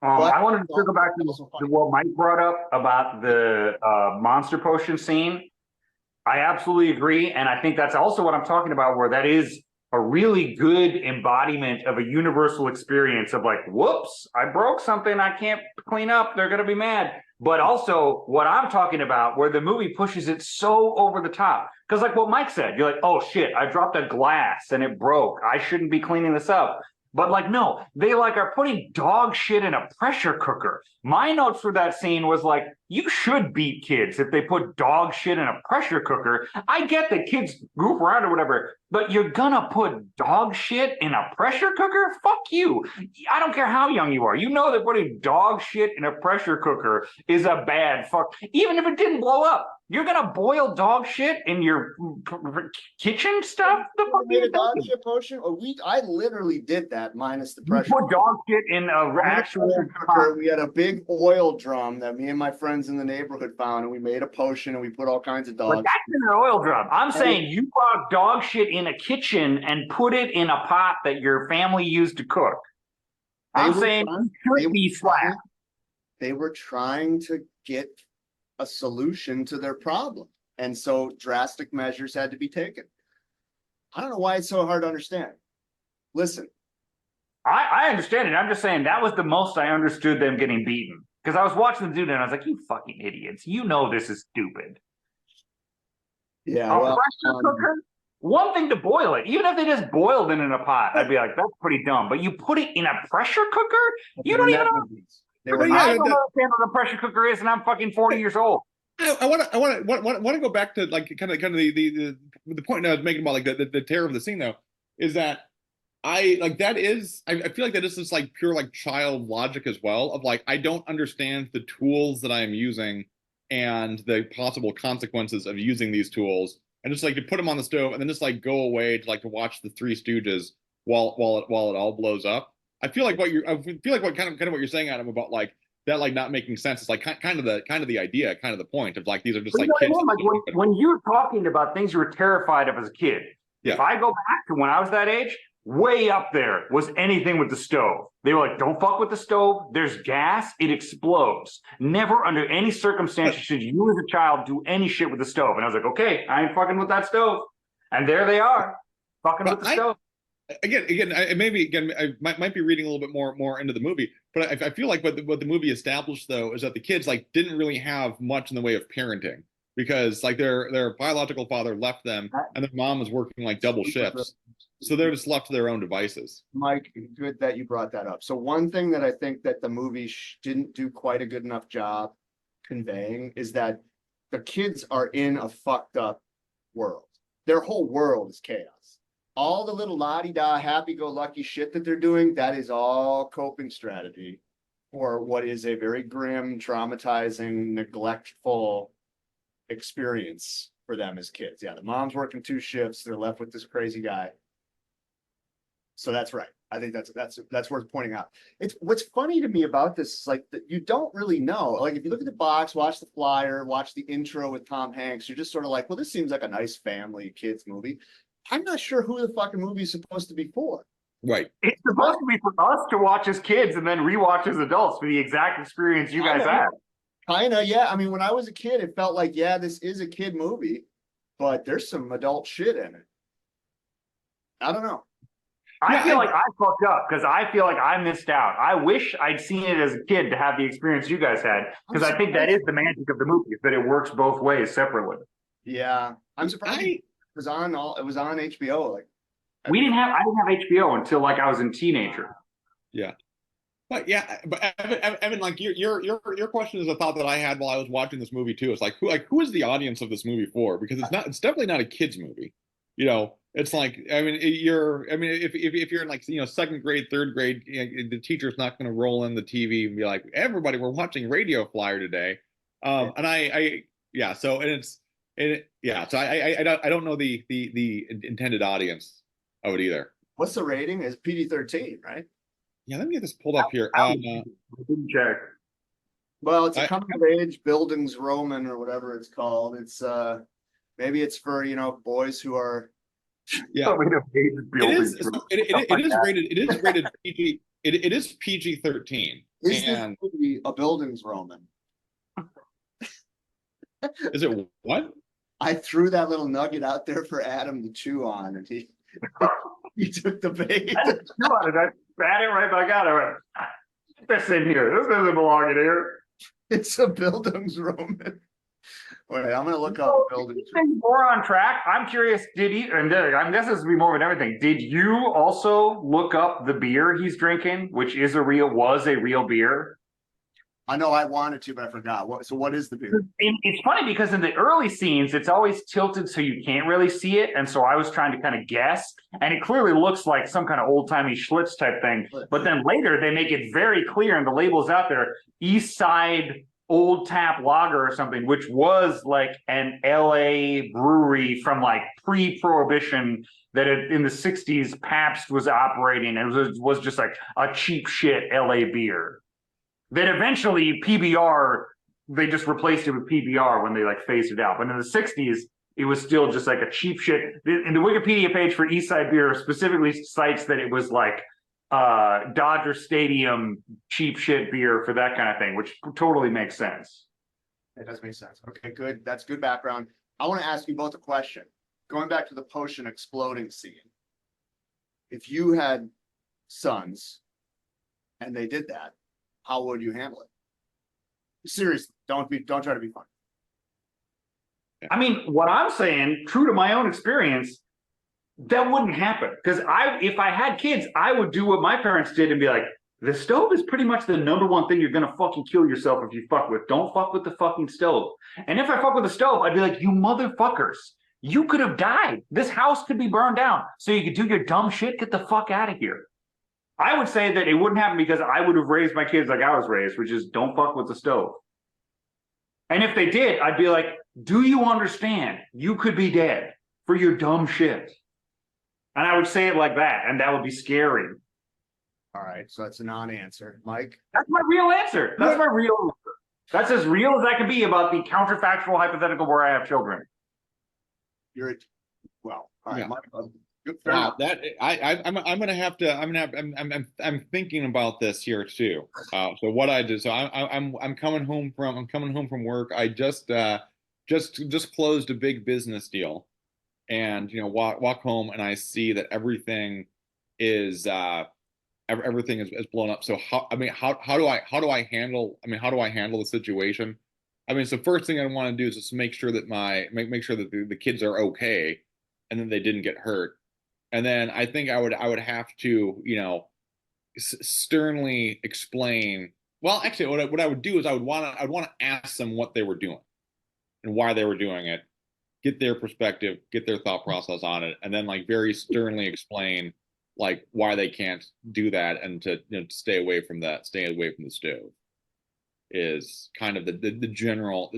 I wanted to go back to what Mike brought up about the monster potion scene. I absolutely agree. And I think that's also what I'm talking about, where that is a really good embodiment of a universal experience of like, whoops, I broke something I can't clean up. They're going to be mad. But also what I'm talking about, where the movie pushes it so over the top. Because like what Mike said, you're like, oh shit, I dropped a glass and it broke. I shouldn't be cleaning this up. But like, no, they like are putting dog shit in a pressure cooker. My notes for that scene was like, you should beat kids if they put dog shit in a pressure cooker. I get that kids goof around or whatever, but you're gonna put dog shit in a pressure cooker? Fuck you. I don't care how young you are. You know that putting dog shit in a pressure cooker is a bad fuck. Even if it didn't blow up, you're gonna boil dog shit in your kitchen stuff? The fuck made a dog shit potion? I literally did that minus the pressure. You put dog shit in a actual cooker. We had a big oil drum that me and my friends in the neighborhood found, and we made a potion and we put all kinds of dogs. But that's in an oil drum. I'm saying you brought dog shit in a kitchen and put it in a pot that your family used to cook. I'm saying you should be slapped. They were trying to get a solution to their problem. And so drastic measures had to be taken. I don't know why it's so hard to understand. Listen. I understand it. I'm just saying that was the most I understood them getting beaten. Because I was watching them do that and I was like, you fucking idiots. You know this is stupid. Yeah. A pressure cooker? One thing to boil it. Even if they just boiled it in a pot, I'd be like, that's pretty dumb. But you put it in a pressure cooker? You don't even know. I don't know what a pressure cooker is, and I'm fucking 40 years old. I want to go back to like kind of the point I was making about like the terror of the scene though, is that I feel like that is just like pure like child logic as well, of like I don't understand the tools that I am using and the possible consequences of using these tools, and just like to put them on the stove and then just like go away to watch the Three Stooges while it all blows up. I feel like what kind of what you're saying, Adam, about like that like not making sense is like kind of the idea, kind of the point of like these are just like kids. Like when you were talking about things you were terrified of as a kid, if I go back to when I was that age, way up there was anything with the stove. They were like, don't fuck with the stove. There's gas. It explodes. Never under any circumstances should you as a child do any shit with the stove. And I was like, okay, I ain't fucking with that stove. And there they are, fucking with the stove. Again, I might be reading a little bit more into the movie, but I feel like what the movie established though is that the kids like didn't really have much in the way of parenting, because like their biological father left them and their mom was working like double shifts, so they're just left to their own devices. Mike, good that you brought that up. So one thing that I think that the movie didn't do quite a good enough job conveying is that the kids are in a fucked up world. Their whole world is chaos. All the little la-di-da, happy-go-lucky shit that they're doing, that is all coping strategy for what is a very grim, traumatizing, neglectful experience for them as kids. Yeah, the mom's working 2 shifts. They're left with this crazy guy. So that's right. I think that's worth pointing out. It's what's funny to me about this is like that you don't really know. Like if you look at the box, watch the flyer, watch the intro with Tom Hanks, you're just sort of like, well, this seems like a nice family kids movie. I'm not sure who the fucking movie is supposed to be for. Right. It's supposed to be for us to watch as kids and then rewatch as adults for the exact experience you guys had. Kinda, yeah. I mean, when I was a kid, it felt like, yeah, this is a kid movie, but there's some adult shit in it. I don't know. I feel like I fucked up because I feel like I missed out. I wish I'd seen it as a kid to have the experience you guys had, because I think that is the magic of the movie, is that it works both ways separately. Yeah, I'm surprised it was on HBO. Like, I didn't have HBO until like I was a teenager. Yeah. But yeah, but Evan, like your question is a thought that I had while I was watching this movie too. It's like who is the audience of this movie for? Because it's definitely not a kids movie. You know, it's like, I mean, if you're in like, you know, second grade, third grade, you know, the teacher's not going to roll in the TV and be like, everybody, we're watching Radio Flyer today. And yeah, so so I don't know the intended audience of it either. What's the rating? It's PG-13, right? Yeah, let me get this pulled up here. Didn't check. Well, it's a coming of age Bildungsroman or whatever it's called. It's maybe it's for, you know, boys who are. Yeah, it is rated. It is rated PG. It is PG-13. Is this movie a Bildungsroman? Is it what? I threw that little nugget out there for Adam to chew on, and he took the bait. I spat it right back out. I went, this in here. This doesn't belong in here. It's a Bildungsroman. Wait, I'm gonna look up Bildungsroman. More on track. I'm curious. I guess this would be more of everything. Did you also look up the beer he's drinking, which was a real beer? I know I wanted to, but I forgot. So what is the beer? It's funny because in the early scenes, it's always tilted so you can't really see it. And so I was trying to kind of guess. And it clearly looks like some kind of old-timey Schlitz type thing. But then later, they make it very clear, and the label's out there, East Side Old Tap Lager or something, which was like an LA brewery from like pre-Prohibition that in the 60s Pabst was operating. It was just like a cheap shit LA beer. That eventually PBR, they just replaced it with PBR when they like phased it out. But in the 60s, it was still just like a cheap shit. And the Wikipedia page for Eastside Beer specifically cites that it was like Dodger Stadium cheap shit beer for that kind of thing, which totally makes sense. It does make sense. Okay, good. That's good background. I want to ask you both a question. Going back to the potion exploding scene. If you had sons and they did that, how would you handle it? Seriously, don't try to be funny. I mean, what I'm saying, true to my own experience, that wouldn't happen. Because if I had kids, I would do what my parents did and be like, the stove is pretty much the number one thing you're gonna fucking kill yourself if you fuck with. Don't fuck with the fucking stove. And if I fuck with the stove, I'd be like, you motherfuckers, you could have died. This house could be burned down. So you could do your dumb shit, get the fuck out of here. I would say that it wouldn't happen because I would have raised my kids like I was raised, which is don't fuck with the stove. And if they did, I'd be like, do you understand? You could be dead for your dumb shit. And I would say it like that, and that would be scary. All right, so that's a non-answer. Mike? That's my real answer. That's my real answer. That's as real as I can be about the counterfactual hypothetical where I have children. All right, Yeah. Mike. Wow, that I'm thinking about this here too. So what I did, so I'm coming home from work. I just closed a big business deal, and you know walk home and I see that everything is blown up. So how do I handle the situation? I mean, so first thing I want to do is just make sure that make sure that the kids are okay, and then they didn't get hurt. And then I think I would have to, you know, sternly explain. Well, actually, what I would do is I'd want to ask them what they were doing and why they were doing it, get their perspective, get their thought process on it, and then like very sternly explain like why they can't do that and to stay away from the stove is kind of the general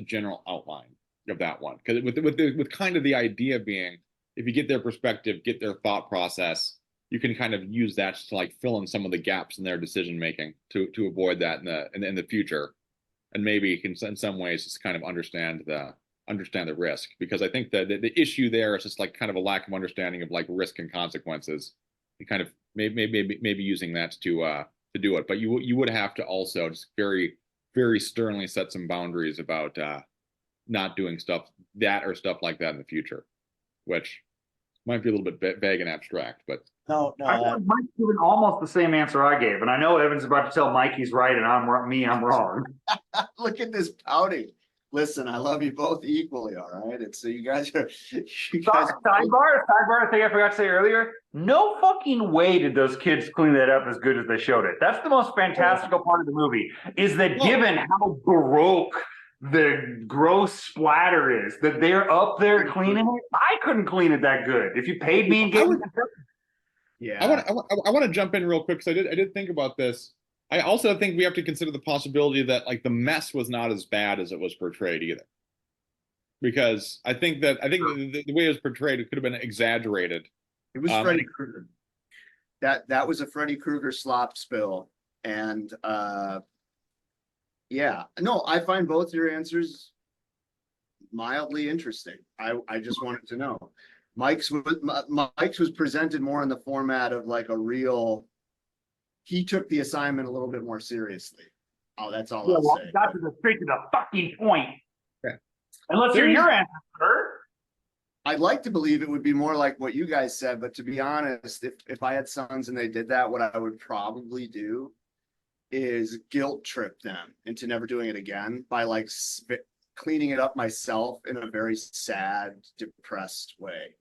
outline of that one. Because with kind of the idea being, if you get their perspective, get their thought process, you can kind of use that to like fill in some of the gaps in their decision making to avoid that in the future, and maybe in some ways just kind of understand the understand the risk, because I think that the issue there is just like kind of a lack of understanding of like risk and consequences, and kind of maybe using that to do it. But you would have to also just very sternly set some boundaries about not doing stuff or stuff like that in the future, which might be a little bit vague and abstract, but No, I no, think Mike's given almost the same answer I gave, and I know Evan's about to tell Mike he's right and I'm wrong. look at this pouting. Listen, I love you both equally, all right? It's so you guys are Sidebar thing I forgot to say earlier. No fucking way did those kids clean that up as good as they showed it. That's the most fantastical part of the movie, is that given how baroque the gross splatter is, that they're up there cleaning it. I couldn't clean it that good. If you paid me and gave me yeah. I want to jump in real quick, because I did think about this. I also think we have to consider the possibility that like the mess was not as bad as it was portrayed either, because I think the way it was portrayed, it could have been exaggerated. It was Freddy Krueger. That was a Freddy Krueger slop spill, and yeah, no, I find both your answers mildly interesting. I just wanted to know. Mike's was presented more in the format of like a real. He took the assignment a little bit more seriously. Oh, that's all I'll say. Got to the straight to the fucking point. Okay. And let's hear your answer, sir. I'd like to believe it would be more like what you guys said, but to be honest, if I had sons and they did that, what I would probably do is guilt trip them into never doing it again by like cleaning it up myself in a very sad, depressed way.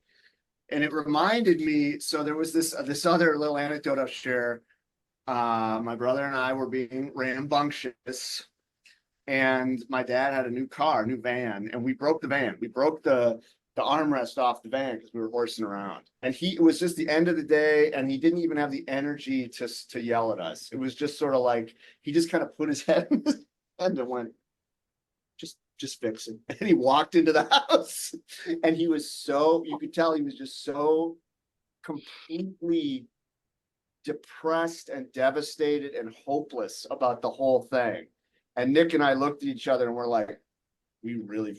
And it reminded me, so there was this other little anecdote I'll share. My brother and I were being rambunctious, and my dad had a new van, and we broke the van. We broke the armrest off the van because we were horsing around. And it was just the end of the day, and he didn't even have the energy to yell at us. It was just sort of like he just kind of put his head in his hand and went, just fix it. And he walked into the house, and he was you could tell he was just so completely depressed and devastated and hopeless about the whole thing. And Nick and I looked at each other and we're like, we really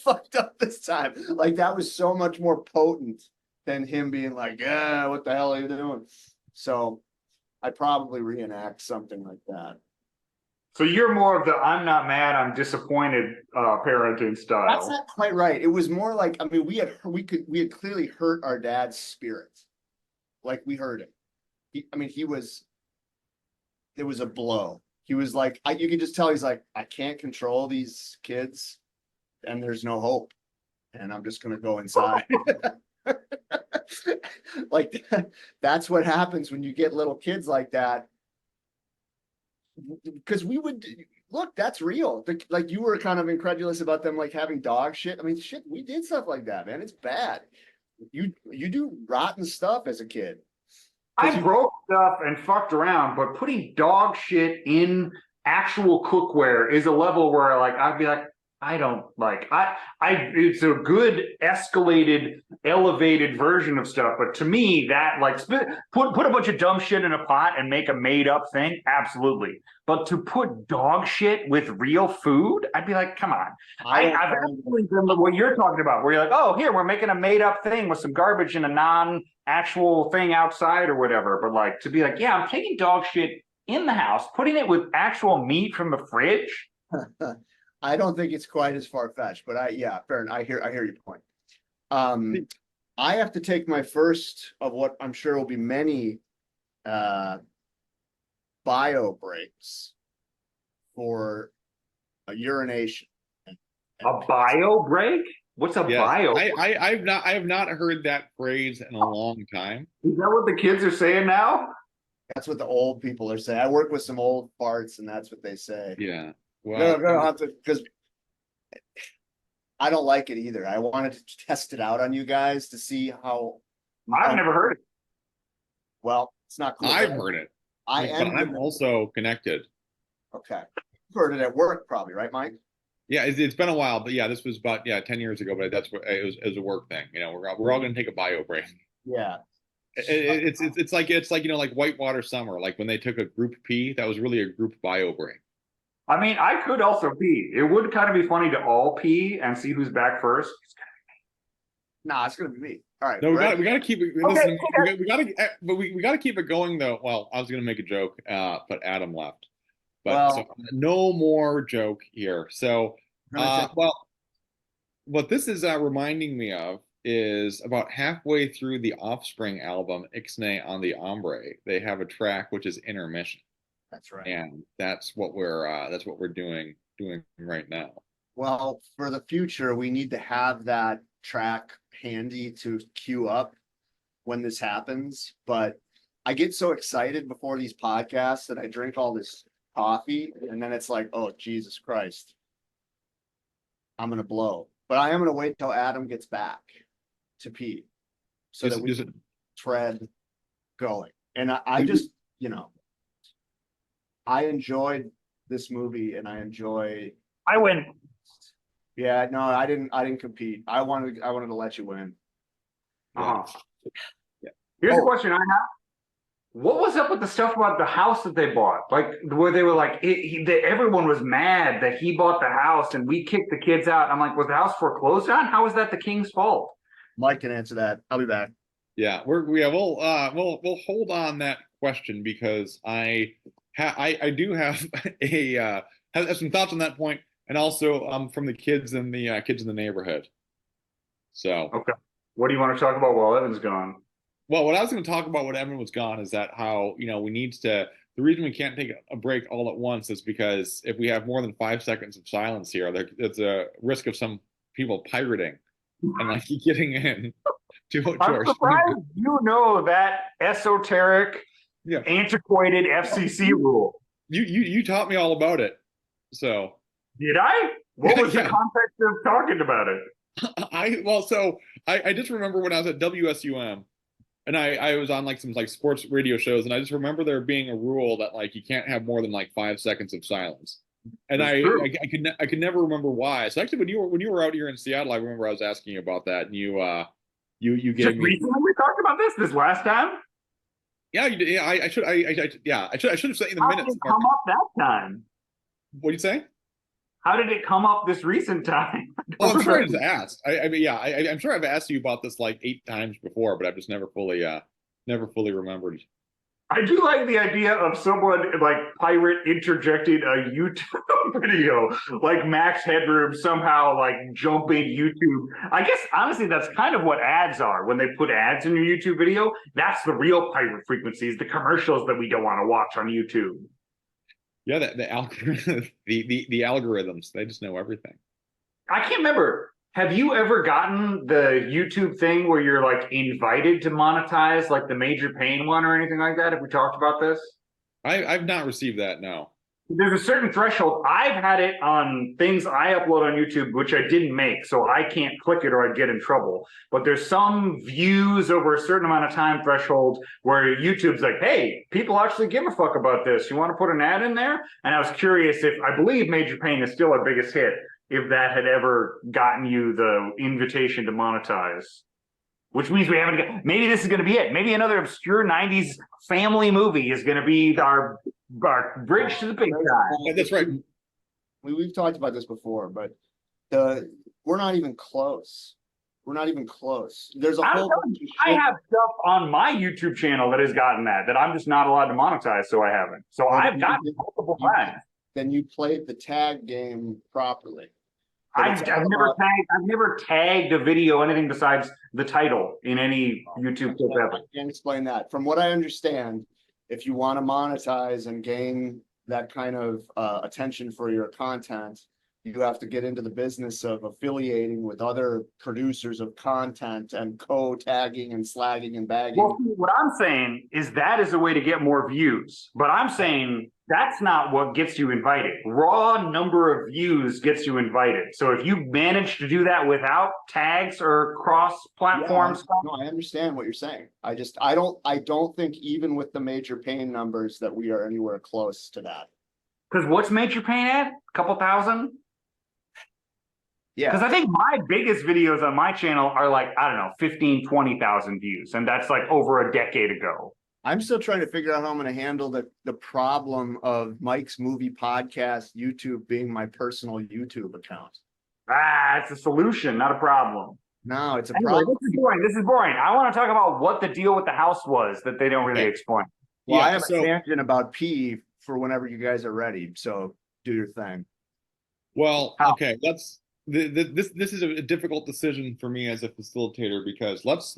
fucked up this time. Like that was so much more potent than him being like, yeah, what the hell are you doing? So I'd probably reenact something like that. So you're more of the I'm not mad, I'm disappointed parenting style. That's not quite right. It was more like, I mean, we had clearly hurt our dad's spirit. Like we hurt him. There was a blow. He was like, you can just tell he's like, I can't control these kids and there's no hope. And I'm just going to go inside. Like that's what happens when you get little kids like that. Because we would look, that's real. Like you were kind of incredulous about them like having dog shit. I mean, shit, we did stuff like that, man. It's bad. You do rotten stuff as a kid. I broke stuff and fucked around, but putting dog shit in actual cookware is a level where like I'd be like, I don't like it's a good escalated, elevated version of stuff. But to me, that like put a bunch of dumb shit in a pot and make a made up thing, absolutely. But to put dog shit with real food, I'd be like, come on. I've actually done what you're talking about, where you're like, oh, here we're making a made up thing with some garbage and a non-actual thing outside or whatever. But like to be like, yeah, I'm taking dog shit in the house, putting it with actual meat from the fridge. I don't think it's quite as far-fetched, but fair enough. I hear your point. I have to take my first of what I'm sure will be many bio breaks for a urination. A bio break? What's a bio? I have not heard that phrase in a long time. Is that what the kids are saying now? That's what the old people are saying. I work with some old farts, and that's what they say. Yeah. Well, gonna have to, because I don't like it either. I wanted to test it out on you guys to see how. I've never heard it. Well, it's not cool. I've heard it. I'm also connected. Okay. You've heard it at work, probably, right, Mike? Yeah, it's been a while, but yeah, this was about 10 years ago. But that's what it was a work thing. You know, we're all going to take a bio break. Yeah. It's like like Whitewater Summer, like when they took a group pee, that was really a group bio break. I mean, I could also pee. It would kind of be funny to all pee and see who's back first. Nah, it's gonna be me. All right. No, we ready? gotta keep it. Okay, Listen, we gotta keep it going though. Well, I was gonna make a joke, but Adam left. But Well- so, no more joke here. So, well, what this is reminding me of is about halfway through the Offspring album, Ixnay on the Ombre. They have a track which is Intermission, That's right. and that's what we're doing right now. Well, for the future, we need to have that track handy to queue up when this happens. But I get so excited before these podcasts that I drink all this coffee, and then it's like, oh, Jesus Christ, I'm gonna blow. But I am gonna wait till Adam gets back to pee, so that we can tread going. And I just, you know, I enjoyed this movie, and I enjoy. I win. Yeah, no, I didn't compete. I wanted to let you win. Uh-huh. Yeah. Here's a question I have. What was up with the stuff about the house that they bought? Like, where they were like, everyone was mad that he bought the house and we kicked the kids out. I'm like, was the house foreclosed on? How is that the king's fault? Mike can answer that. I'll be back. Yeah, we'll hold on that question because I do have have some thoughts on that point, and also from the kids in the neighborhood. So Okay, what do you want to talk about while Evan's gone? Well, what I was going to talk about when Evan was gone is that how we need to. The reason we can't take a break all at once is because if we have more than 5 seconds of silence here, there's a risk of some people pirating and like getting in. I'm surprised you know that esoteric, antiquated FCC rule. You taught me all about it. So did I? What was the context of talking about it? I just remember when I was at WSUM and I was on like some like sports radio shows, and I just remember there being a rule that like you can't have more than like 5 seconds of silence. And I could never remember why. So actually, when you were out here in Seattle, I remember I was asking you about that, and you gave me. Recently we talked about this last time. Yeah, you did. Yeah, I should have sent you the minutes. How did it come up that time? What did you say? How did it come up this recent time? Oh, I'm sure I just asked. I'm sure I've asked you about this like 8 times before, but I've just never fully remembered. I do like the idea of someone like pirate interjecting a YouTube video, like Max Headroom somehow like jumping YouTube. I guess honestly, that's kind of what ads are. When they put ads in your YouTube video, that's the real pirate frequencies, the commercials that we don't want to watch on YouTube. Yeah, the algorithm, the algorithms, they just know everything. I can't remember. Have you ever gotten the YouTube thing where you're like invited to monetize, like the Major Pain one or anything like that? Have we talked about this? I've not received that, no. There's a certain threshold. I've had it on things I upload on YouTube, which I didn't make, so I can't click it or I'd get in trouble. But there's some views over a certain amount of time threshold where YouTube's like, hey, people actually give a fuck about this. You want to put an ad in there? And I was curious if, I believe Major Pain is still our biggest hit, if that had ever gotten you the invitation to monetize. Which means we haven't got, maybe this is going to be it. Maybe another obscure 90s family movie is going to be our bridge to the big guy. That's right. We've talked about this before, but we're not even close. We're not even close. There's a whole bunch of I have stuff on my YouTube channel that has gotten that I'm just not allowed to monetize, so I haven't. So I've gotten multiple times. Then you played the tag game properly. I've never tagged a video, anything besides the title in any YouTube clip ever. I can't explain that. From what I understand, if you want to monetize and gain that kind of attention for your content, you have to get into the business of affiliating with other producers of content and co-tagging and slagging and bagging. Well, what I'm saying is that is a way to get more views, but I'm saying that's not what gets you invited. Raw number of views gets you invited. So if you manage to do that without tags or cross-platform stuff. No, I understand what you're saying. I don't think even with the Major Pain numbers that we are anywhere close to that. Because what's Major Pain at? A couple thousand? Yeah. Because I think my biggest videos on my channel are like, I don't know, 15, 20,000 views. And that's like over a decade ago. I'm still trying to figure out how I'm going to handle the problem of Mike's movie podcast, YouTube being my personal YouTube account. It's a solution, not a problem. No, it's a Anyway, problem. this is boring. This is boring. I want to talk about what the deal with the house was that they don't really Okay. explain. Well, Yeah, I have so- a tangent about pee for whenever you guys are ready. So do your thing. Well, How? okay, this is a difficult decision for me as a facilitator because let's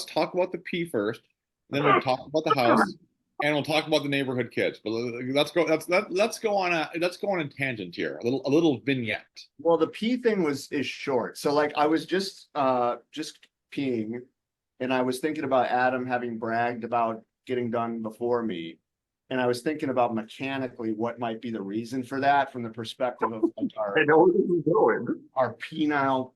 talk about the P first, then we'll talk about the house, and we'll talk about the neighborhood kids. But let's go on a tangent here, a little vignette. Well, the pee thing is short. So like I was just peeing, and I was thinking about Adam having bragged about getting done before me. And I was thinking about mechanically what might be the reason for that from the perspective of like I know where this is going. our penile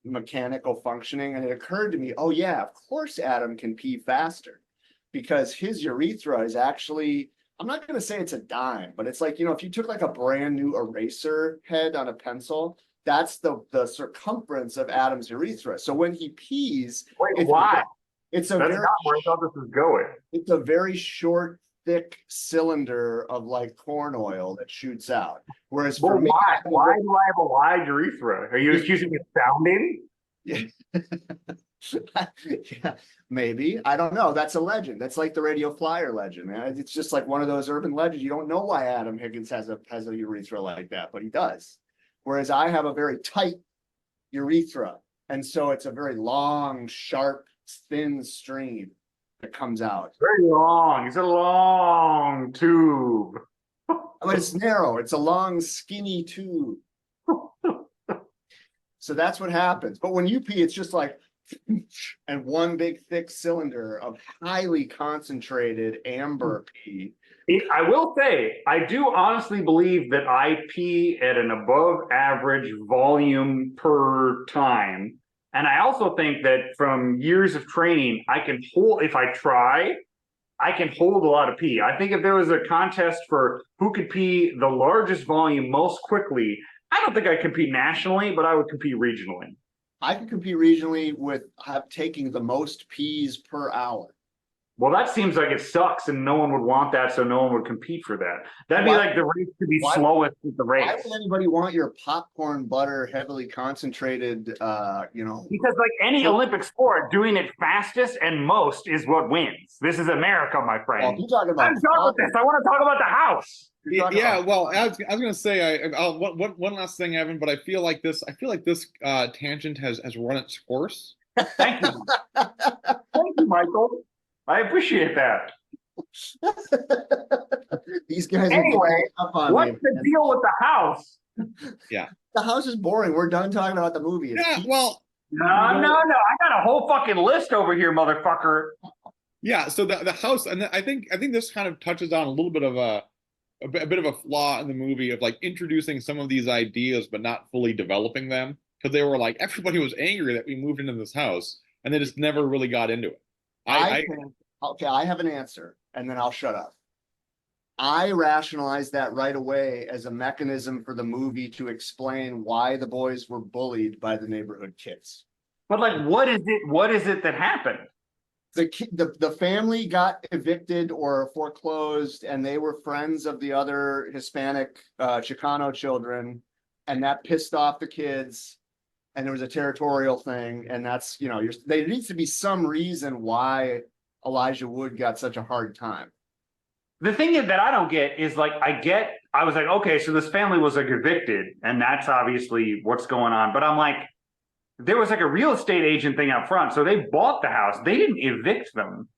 mechanical functioning. And it occurred to me, oh yeah, of course Adam can pee faster because his urethra is actually, I'm not going to say it's a dime, but it's like, if you took like a brand new eraser head on a pencil, that's the circumference of Adam's urethra. So when he pees, Wait, why? It's That's not where I thought this was going. it's a very short, thick cylinder of like corn oil that shoots out. Whereas for But me, why? Why do I have a wide urethra? Are you accusing me of sounding? yeah, maybe. I don't know. That's a legend. That's like the radio flyer legend, man. It's just like one of those urban legends. You don't know why Adam Higgins has a urethra like that, but he does. Whereas I have a very tight urethra. And so it's a very long, sharp, thin stream that comes out. Very long. It's a long tube. But it's narrow. It's a long, skinny tube. So that's what happens. But when you pee, it's just like, and one big thick cylinder of highly concentrated amber pee. I will say, I do honestly believe that I pee at an above average volume per time. And I also think that from years of training, I can hold, if I try, I can hold a lot of pee. I think if there was a contest for who could pee the largest volume most quickly, I don't think I'd compete nationally, but I would compete regionally. I could compete regionally with taking the most pees per hour. Well, that seems like it sucks, and no one would want that, so no one would compete for that. That'd be like the race to be slowest with the race. Why would anybody want your popcorn butter, heavily concentrated, Because like any Olympic sport, doing it fastest and most is what wins. This is America, my friend. you're talking about I'm done with this. I want to talk about the house. Yeah, well, I was going to say, one last thing, Evan, but I feel like this tangent has run its course. Thank you. Thank you, Michael. I appreciate that. These guys Anyway, are up on what's me, the man. deal with the house? Yeah. The house is boring. We're done talking about the movie. It's Yeah, well, No. I got a whole fucking list over here, motherfucker. yeah, so the house, and I think this kind of touches on a little bit of a bit of a flaw in the movie of like introducing some of these ideas but not fully developing them, because they were like, everybody was angry that we moved into this house and they just never really got into it. Okay, I have an answer, and then I'll shut up. I rationalized that right away as a mechanism for the movie to explain why the boys were bullied by the neighborhood kids. But like, what is it? What is it that happened? The family got evicted or foreclosed, and they were friends of the other Hispanic Chicano children, and that pissed off the kids. And there was a territorial thing, and that's, there needs to be some reason why Elijah Wood got such a hard time. The thing that I don't get is like, I was like, okay, so this family was like evicted, and that's obviously what's going on. But I'm like, there was like a real estate agent thing out front. So they bought the house. They didn't evict them.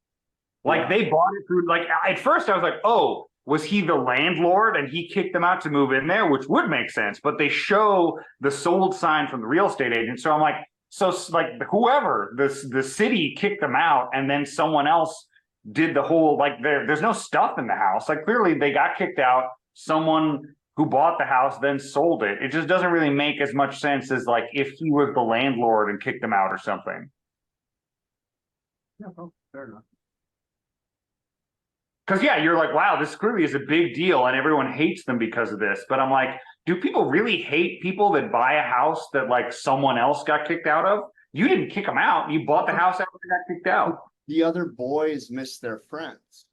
Like they bought it through, like at first I was like, oh, was he the landlord and he kicked them out to move in there, which would make sense. But they show the sold sign from the real estate agent. So I'm like, so like whoever, the city kicked them out, and then someone else did the whole, like there's no stuff in the house. Like clearly they got kicked out. Someone who bought the house then sold it. It just doesn't really make as much sense as like if he was the landlord and kicked them out or something. No, fair enough. Because yeah, you're like, wow, this clearly is a big deal and everyone hates them because of this. But I'm like, do people really hate people that buy a house that like someone else got kicked out of? You didn't kick them out. You bought the house after they got kicked out. the other boys miss their friends.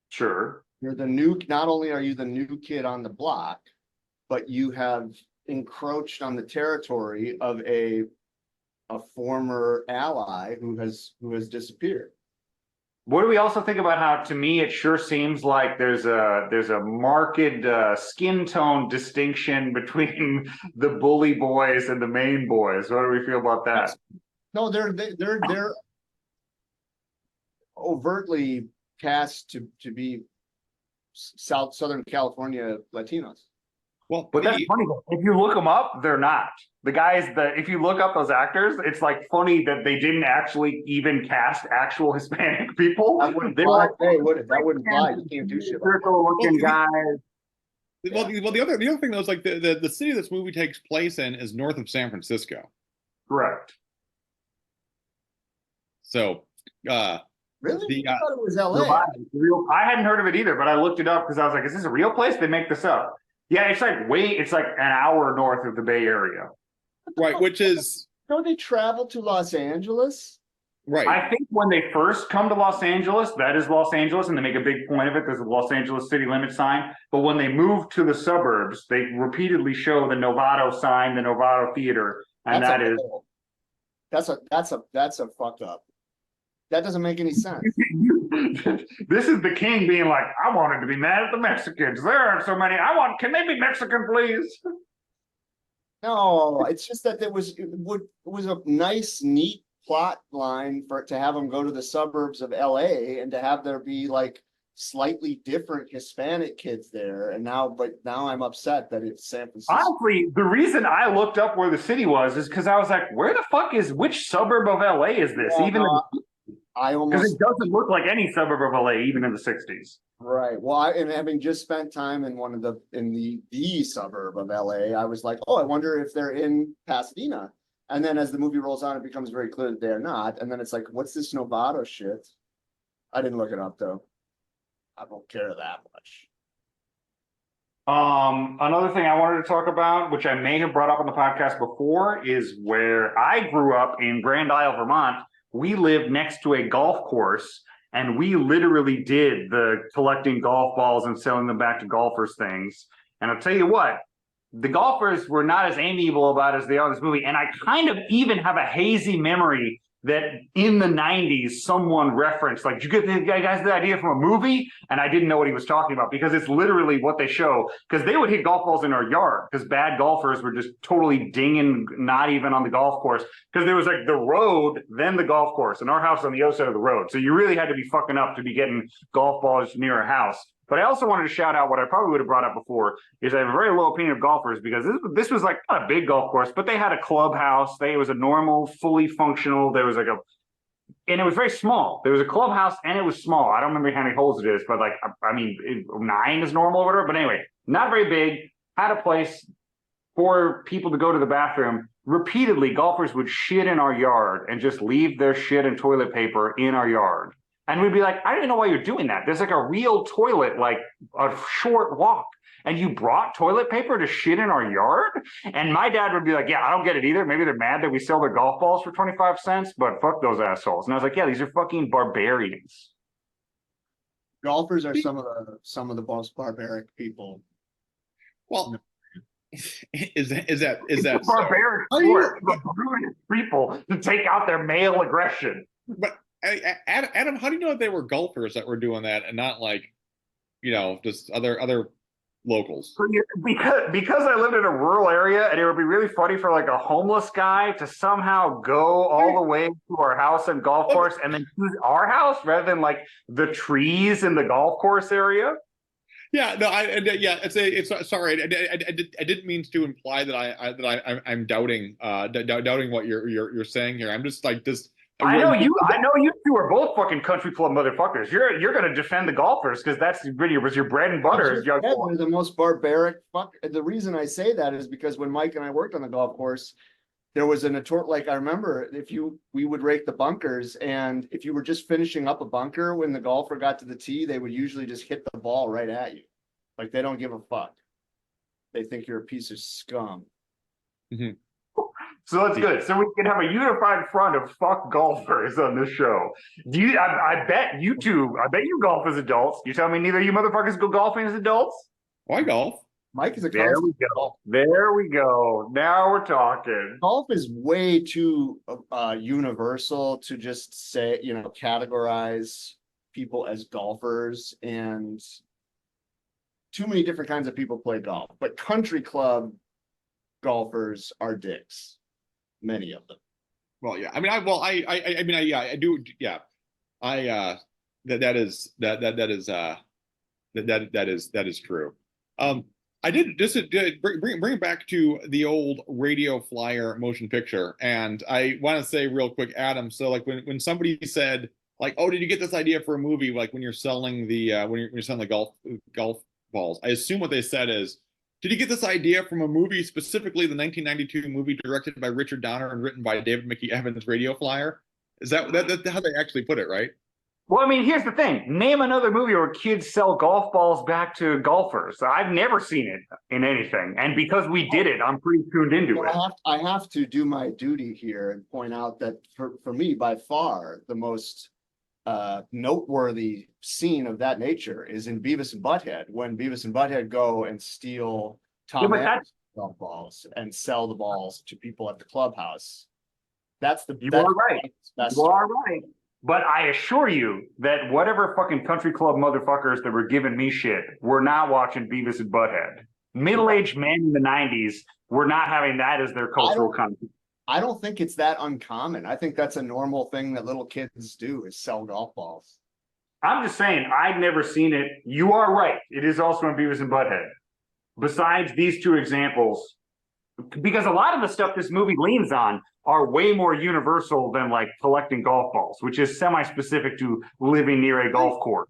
Sure. You're the new, not only are you the new kid on the block, but you have encroached on the territory of a former ally who has disappeared. What do we also think about how, to me, it sure seems like there's a marked skin tone distinction between the bully boys and the main boys? What do we feel about that? No, they're overtly cast to be Southern California Latinos. Well, But that's funny. If you look them up, they're not. The guys that, if you look up those actors, it's like funny that they didn't actually even cast actual Hispanic people. That wouldn't They fly. were like, That wouldn't fly. You can't do shit like that. circle looking guys. well, the other thing though is like the city this movie takes place in is north of San Francisco. Correct. So, Really? the I thought it was LA. I hadn't heard of it either, but I looked it up because I was like, is this a real place? They make this up. Yeah, it's like an hour north of the Bay Area. right, which is Don't they travel to Los Angeles? right. I think when they first come to Los Angeles, that is Los Angeles, and they make a big point of it. There's a Los Angeles city limit sign. But when they move to the suburbs, they repeatedly show the Novato sign, the Novato Theater, and That's a fuck up. That doesn't make any sense. This is the king being like, I wanted to be mad at the Mexicans. There aren't so many. Can they be Mexican, please? No, it's just that it was a nice, neat plot line to have them go to the suburbs of LA and to have there be like slightly different Hispanic kids there. But now I'm upset that it's San Francisco. Honestly, the reason I looked up where the city was is because I was like, where the fuck which suburb of LA is this? Because it doesn't look like any suburb of LA, even in the 60s. Right. Well, and having just spent time in the suburb of LA, I was like, oh, I wonder if they're in Pasadena. And then as the movie rolls on, it becomes very clear that they're not. And then it's like, what's this Novato shit? I didn't look it up though. I don't care that much. Another thing I wanted to talk about, which I may have brought up on the podcast before, is where I grew up in Grand Isle, Vermont. We lived next to a golf course, and we literally did the collecting golf balls and selling them back to golfers things. And I'll tell you what, the golfers were not as amiable about it as they are in this movie. And I kind of even have a hazy memory that in the 90s, someone referenced, like, did you get the guys the idea from a movie? And I didn't know what he was talking about because it's literally what they show. Because they would hit golf balls in our yard because bad golfers were just totally dinging, not even on the golf course. Because there was like the road, then the golf course, and our house on the other side of the road. So you really had to be fucking up to be getting golf balls near a house. But I also wanted to shout out what I probably would have brought up before is I have a very low opinion of golfers because this was like not a big golf course, but they had a clubhouse. It was a normal, fully functional. There was and it was very small. There was a clubhouse and it was small. I don't remember how many holes it is, but like, I mean, 9 is normal or whatever. But anyway, not very big. Had a place for people to go to the bathroom. Repeatedly, golfers would shit in our yard and just leave their shit and toilet paper in our yard. And we'd be like, I don't even know why you're doing that. There's like a real toilet, like a short walk. And you brought toilet paper to shit in our yard? And my dad would be like, yeah, I don't get it either. Maybe they're mad that we sell their golf balls for 25 cents, but fuck those assholes. And I was like, yeah, these are fucking barbarians. Golfers are some of the most barbaric people. Well, is that barbaric sport for brutish people to take out their male aggression? But Adam, how do you know that they were golfers that were doing that and not like, just other locals? Because I lived in a rural area, and it would be really funny for like a homeless guy to somehow go all the way to our house and golf course and then choose our house rather than like the trees in the golf course area. Yeah, no, it's sorry. I didn't mean to imply that I'm doubting what you're saying here. I'm just like this. I know you two are both fucking country club motherfuckers. You're going to defend the golfers because that's really was your bread and butter. They're the most barbaric fuck. The reason I say that is because when Mike and I worked on the golf course, there was I remember we would rake the bunkers, and if you were just finishing up a bunker when the golfer got to the tee, they would usually just hit the ball right at you. Like they don't give a fuck. They think you're a piece of scum. Mm-hmm. So that's good. So we can have a unified front of fuck golfers on this show. Do you? I bet you two. I bet you golf as adults. You tell me neither of you motherfuckers go golfing as adults? Why golf? Mike is a There we go. There we go. Now we're talking. Golf is way too universal to just say, categorize people as golfers, and too many different kinds of people play golf. But country club golfers are dicks, many of them. Well, yeah. I mean, I do. Yeah, that is true. I did just bring it back to the old radio flyer motion picture, and I want to say real quick, Adam. So like when somebody said like, oh, did you get this idea for a movie? Like when you're selling the when you're selling the golf balls, I assume what they said is, did you get this idea from a movie, specifically the 1992 movie directed by Richard Donner and written by David Mickey Evans, Radio Flyer? Is that's how they actually put it, right? Well, I mean, here's the thing. Name another movie where kids sell golf balls back to golfers. I've never seen it in anything. And because we did it, I'm pretty tuned into it. I have to do my duty here and point out that for me, by far, the most noteworthy scene of that nature is in Beavis and Butthead, when Beavis and Butthead go and steal Tom Hanks' golf balls and sell the balls to people at the clubhouse. You are right. You are right. But I assure you that whatever fucking country club motherfuckers that were giving me shit were not watching Beavis and Butthead. Middle-aged men in the 90s were not having that as their cultural content. I don't think it's that uncommon. I think that's a normal thing that little kids do, is sell golf balls. I'm just saying, I'd never seen it. You are right. It is also in Beavis and Butthead. Besides these two examples, because a lot of the stuff this movie leans on are way more universal than like collecting golf balls, which is semi-specific to living near a golf course.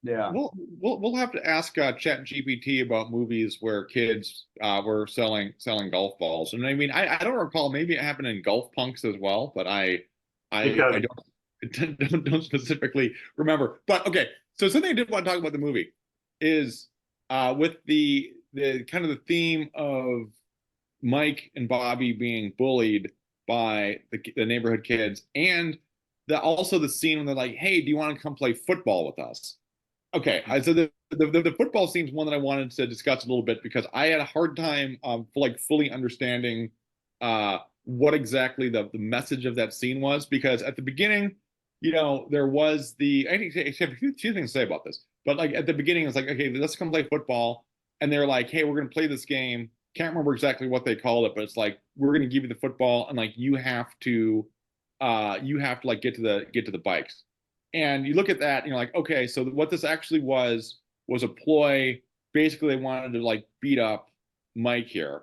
Yeah. We'll have to ask ChatGPT about movies where kids were selling golf balls. And I mean, I don't recall. Maybe it happened in Golf Punks as well, but I don't specifically remember. But okay, so something I did want to talk about the movie is with the kind of the theme of Mike and Bobby being bullied by the neighborhood kids, and also the scene when they're like, "Hey, do you want to come play football with us?" Okay, so the football scene is one that I wanted to discuss a little bit, because I had a hard time fully understanding what exactly the message of that scene was, because at the beginning, there was I think I have a few things to say about this, but like at the beginning, it's like, okay, let's come play football, and they're like, hey, we're gonna play this game. Can't remember exactly what they called it, but it's like, we're going to give you the football, and like you have to like get to the bikes. And you look at that and you're like, okay, so what this actually was a ploy. Basically, they wanted to like beat up Mike here,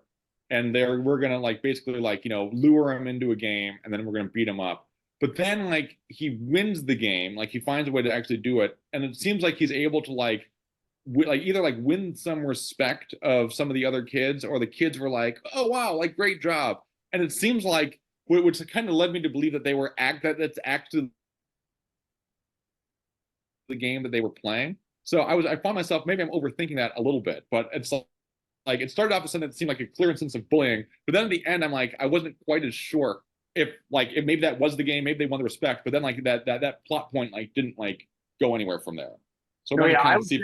and we're going to like basically like lure him into a game, and then we're going to beat him up. But then like he wins the game, like he finds a way to actually do it, and it seems like he's able to like either like win some respect of some of the other kids, or the kids were like, oh wow, like great job. And it seems like, which kind of led me to believe that they were that's actually the game that they were playing. So I found myself, maybe I'm overthinking that a little bit, but it's like it started off as something that seemed like a clear instance of bullying, but then at the end I'm like, I wasn't quite as sure if maybe that was the game, maybe they won the respect, but then like that plot point like didn't like go anywhere from there. So I would say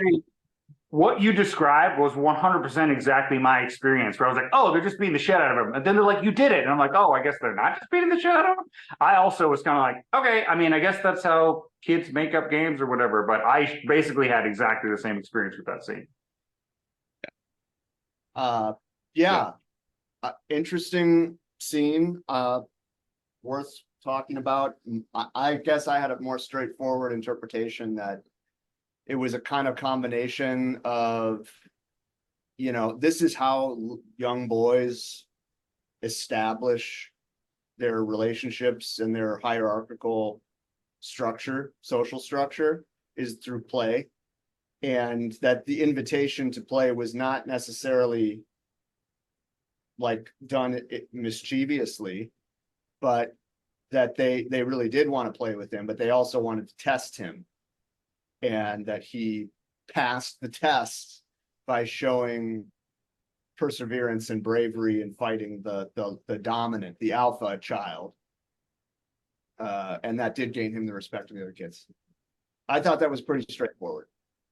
what you described was 100% exactly my experience, where I was like, oh, they're just beating the shit out of him. And then they're like, you did it. And I'm like, oh, I guess they're not just beating the shit out of him. I also was kind of like, okay, I mean, I guess that's how kids make up games or whatever. But I basically had exactly the same experience with that scene. Interesting scene, worth talking about. I guess I had a more straightforward interpretation that it was a kind of combination of, this is how young boys establish their relationships and their hierarchical structure, social structure, is through play. And that the invitation to play was not necessarily like done mischievously, but that they really did want to play with him, but they also wanted to test him. And that he passed the test by showing perseverance and bravery in fighting the dominant, the alpha child. And that did gain him the respect of the other kids. I thought that was pretty straightforward.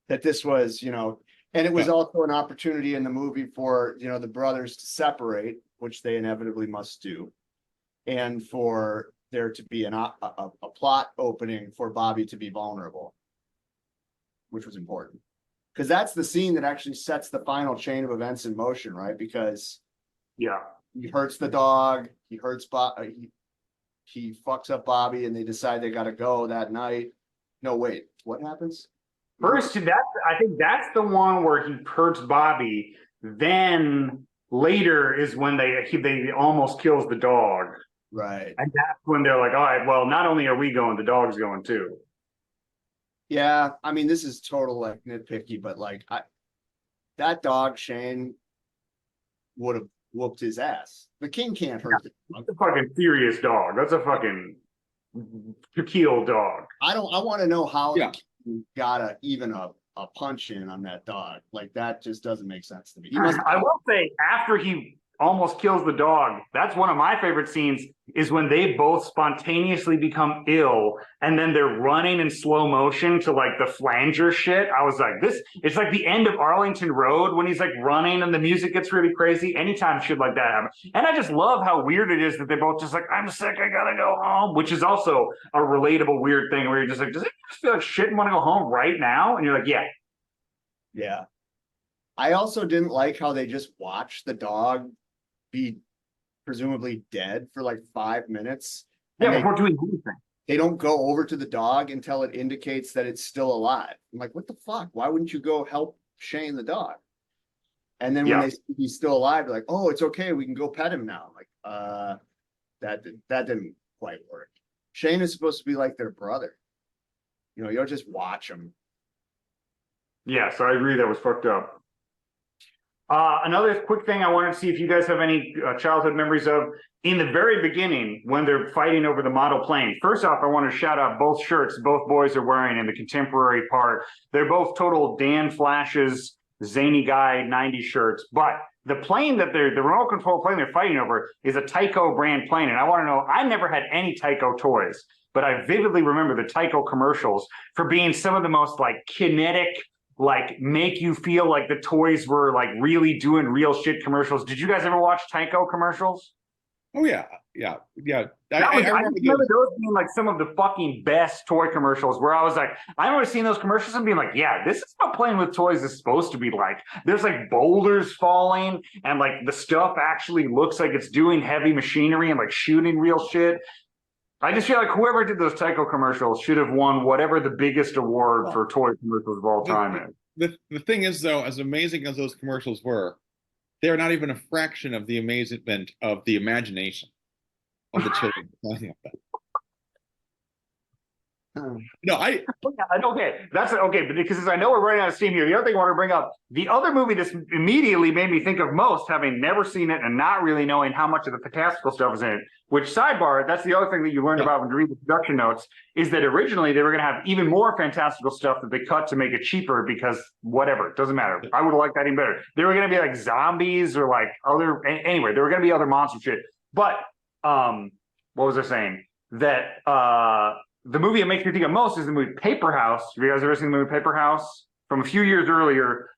That this was, you know, and it was also an opportunity in the movie for, you know, the brothers to separate, which they inevitably must do, and for there to be a plot opening for Bobby to be vulnerable, which was important. Because that's the scene that actually sets the final chain of events in motion, right? Because he hurts the dog, he hurts Bobby, he fucks up Bobby, and they decide they got to go that night. No, wait, what happens? First, I think that's the one where he hurts Bobby. Then later is when they almost kills the dog. Right. And that's when they're like, all right, well, not only are we going, the dog's going too. Yeah, I mean, this is total like nitpicky, but like that dog Shane would have whooped his ass. The king can't hurt the dog. That's a fucking furious dog. That's a fucking kill dog. I want to know how the king got even a punch in on that dog. Like that just doesn't make sense to me. I will say, after he almost kills the dog, that's one of my favorite scenes, is when they both spontaneously become ill and then they're running in slow motion to like the flanger shit. I was like, it's like the end of Arlington Road when he's like running and the music gets really crazy. Anytime shit like that happens. And I just love how weird it is that they're both just like, I'm sick, I gotta go home, which is also a relatable weird thing where you're just like, does it just feel like shit and want to go home right now? And you're like, yeah. Yeah. I also didn't like how they just watched the dog be presumably dead for like 5 minutes. Yeah, before doing anything. They don't go over to the dog until it indicates that it's still alive. I'm like, what the fuck? Why wouldn't you go help Shane the dog? And then when they see he's still alive, they're like, oh, it's okay, we can go pet him now. I'm like, that didn't quite work. Shane is supposed to be like their brother. You know, you don't just watch him. Yeah, so I agree that was fucked up. Another quick thing I wanted to see if you guys have any childhood memories of in the very beginning when they're fighting over the model plane. First off, I want to shout out both shirts both boys are wearing in the contemporary part. They're both total Dan Flash's zany guy 90s shirts, but the plane that the remote control plane they're fighting over is a Tyco brand plane. And I want to know, I never had any Tyco toys, but I vividly remember the Tyco commercials for being some of the most like kinetic, like make you feel like the toys were like really doing real shit commercials. Did you guys ever watch Tyco commercials? Oh yeah. I remember those being like some of the fucking best toy commercials where I was like, I remember seeing those commercials and being like, yeah, this is what playing with toys is supposed to be like. There's like boulders falling and like the stuff actually looks like it's doing heavy machinery and like shooting real shit. I just feel like whoever did those Tyco commercials should have won whatever the biggest award for toy commercials of all time is. The thing is, though, as amazing as those commercials were, they're not even a fraction of the amazement of the imagination of the children. That's okay. But because I know we're running out of steam here, the other thing I want to bring up, the other movie this immediately made me think of most, having never seen it and not really knowing how much of the fantastical stuff is in it. Which, sidebar, that's the other thing that you learned about when you read the production notes, is that originally they were going to have even more fantastical stuff that they cut to make it cheaper because whatever, it doesn't matter. I would have liked that even better. They were going to be like zombies or like other, anyway, there were going to be other monster shit. But, what was I saying? That, the movie that makes me think of most is the movie Paper House. Have you guys ever seen the movie Paper House? From a few years earlier,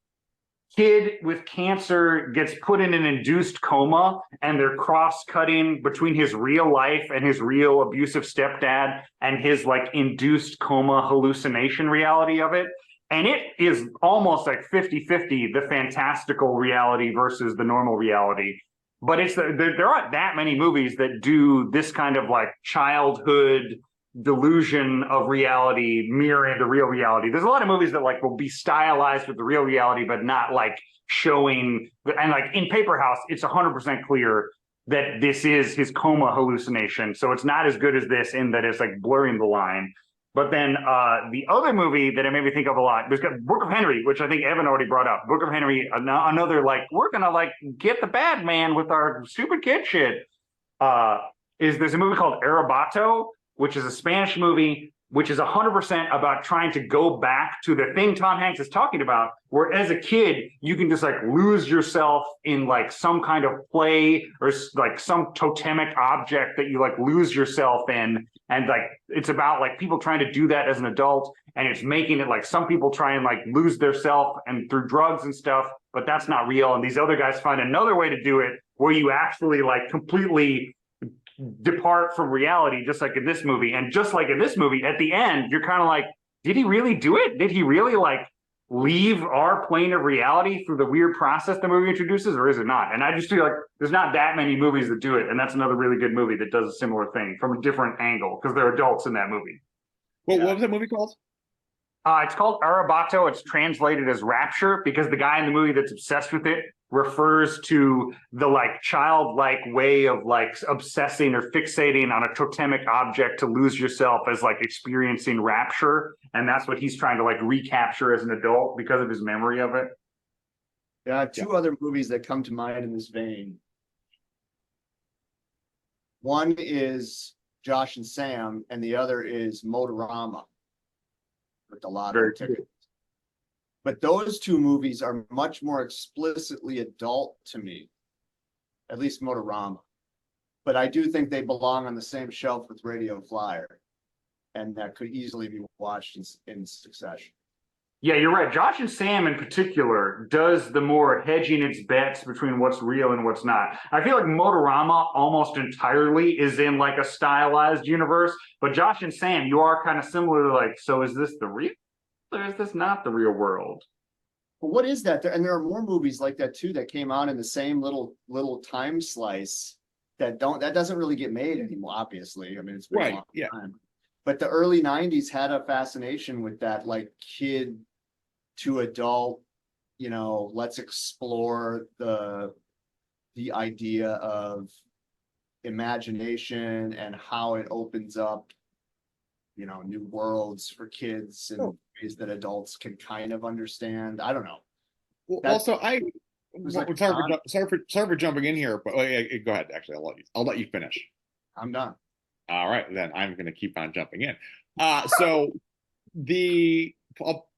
kid with cancer gets put in an induced coma and they're cross-cutting between his real life and his real abusive stepdad and his like induced coma hallucination reality of it. And it is almost like 50-50, the fantastical reality versus the normal reality. But there aren't that many movies that do this kind of like childhood delusion of reality mirroring the real reality. There's a lot of movies that like will be stylized with the real reality but not like showing, and like in Paper House it's 100% clear that this is his coma hallucination, so it's not as good as this in that it's like blurring the line. But then the other movie that it made me think of a lot was Book of Henry, which I think Evan already brought up. Book of Henry, another like we're gonna like get the bad man with our stupid kid shit. There's a movie called Arabato, which is a Spanish movie which is 100% about trying to go back to the thing Tom Hanks is talking about, where as a kid, you can just like lose yourself in like some kind of play or like some totemic object that you like lose yourself in. And like, it's about like people trying to do that as an adult. And it's making it like some people try and like lose their self and through drugs and stuff, but that's not real. And these other guys find another way to do it where you actually like completely depart from reality, just like in this movie. And just like in this movie, at the end, you're kind of like, did he really do it? Did he really like leave our plane of reality through the weird process the movie introduces, or is it not? And I just feel like there's not that many movies that do it. And that's another really good movie that does a similar thing from a different angle because they're adults in that movie. What was that movie called? It's called Arabato. It's translated as Rapture because the guy in the movie that's obsessed with it refers to the like childlike way of like obsessing or fixating on a totemic object to lose yourself as like experiencing rapture. And that's what he's trying to like recapture as an adult because of his memory of it. Yeah, two other movies that come to mind in this vein. One is Josh and Sam, and the other is Motorama with the lottery ticket. But those two movies are much more explicitly adult to me, at least Motorama. But I do think they belong on the same shelf with Radio Flyer, and that could easily be watched in succession. Yeah, you're right. Josh and Sam in particular does the more hedging its bets between what's real and what's not. I feel like Motorama almost entirely is in like a stylized universe, but Josh and Sam, you are kind of similar to like, so is this the real or is this not the real world? Well, what is that? And there are more movies like that too that came out in the same little time slice that doesn't really get made anymore, obviously. I mean, it's been a long time. But the early 90s had a fascination with that, like kid to adult, you know, let's explore the idea of imagination and how it opens up, you know, new worlds for kids and ways that adults can kind of understand. I don't know. Well, also, sorry for jumping in here, but go ahead. Actually, I'll let you finish. I'm done. All right, then I'm going to keep on jumping in. I'll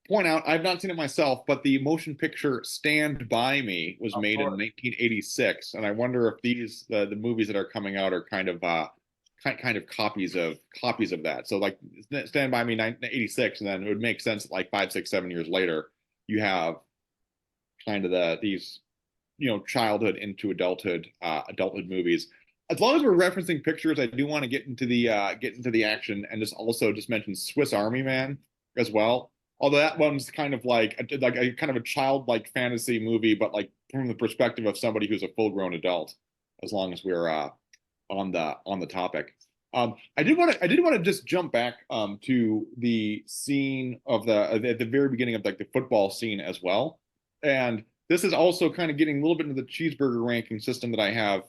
point out, I've not seen it myself, but the motion picture Stand By Me was made in 1986, and I wonder if these the movies that are coming out are kind of copies of that. So like Stand By Me 1986, and then it would make sense that like 5, 6, 7 years later, you have kind of these, you know, childhood into adulthood movies. As long as we're referencing pictures, I do want to get into the action and just mention Swiss Army Man as well. Although that one's kind of like a kind of a childlike fantasy movie, but like from the perspective of somebody who's a full-grown adult. As long as we're on the topic, I did want to just jump back to the scene of at the very beginning of like the football scene as well, and this is also kind of getting a little bit into the cheeseburger ranking system that I have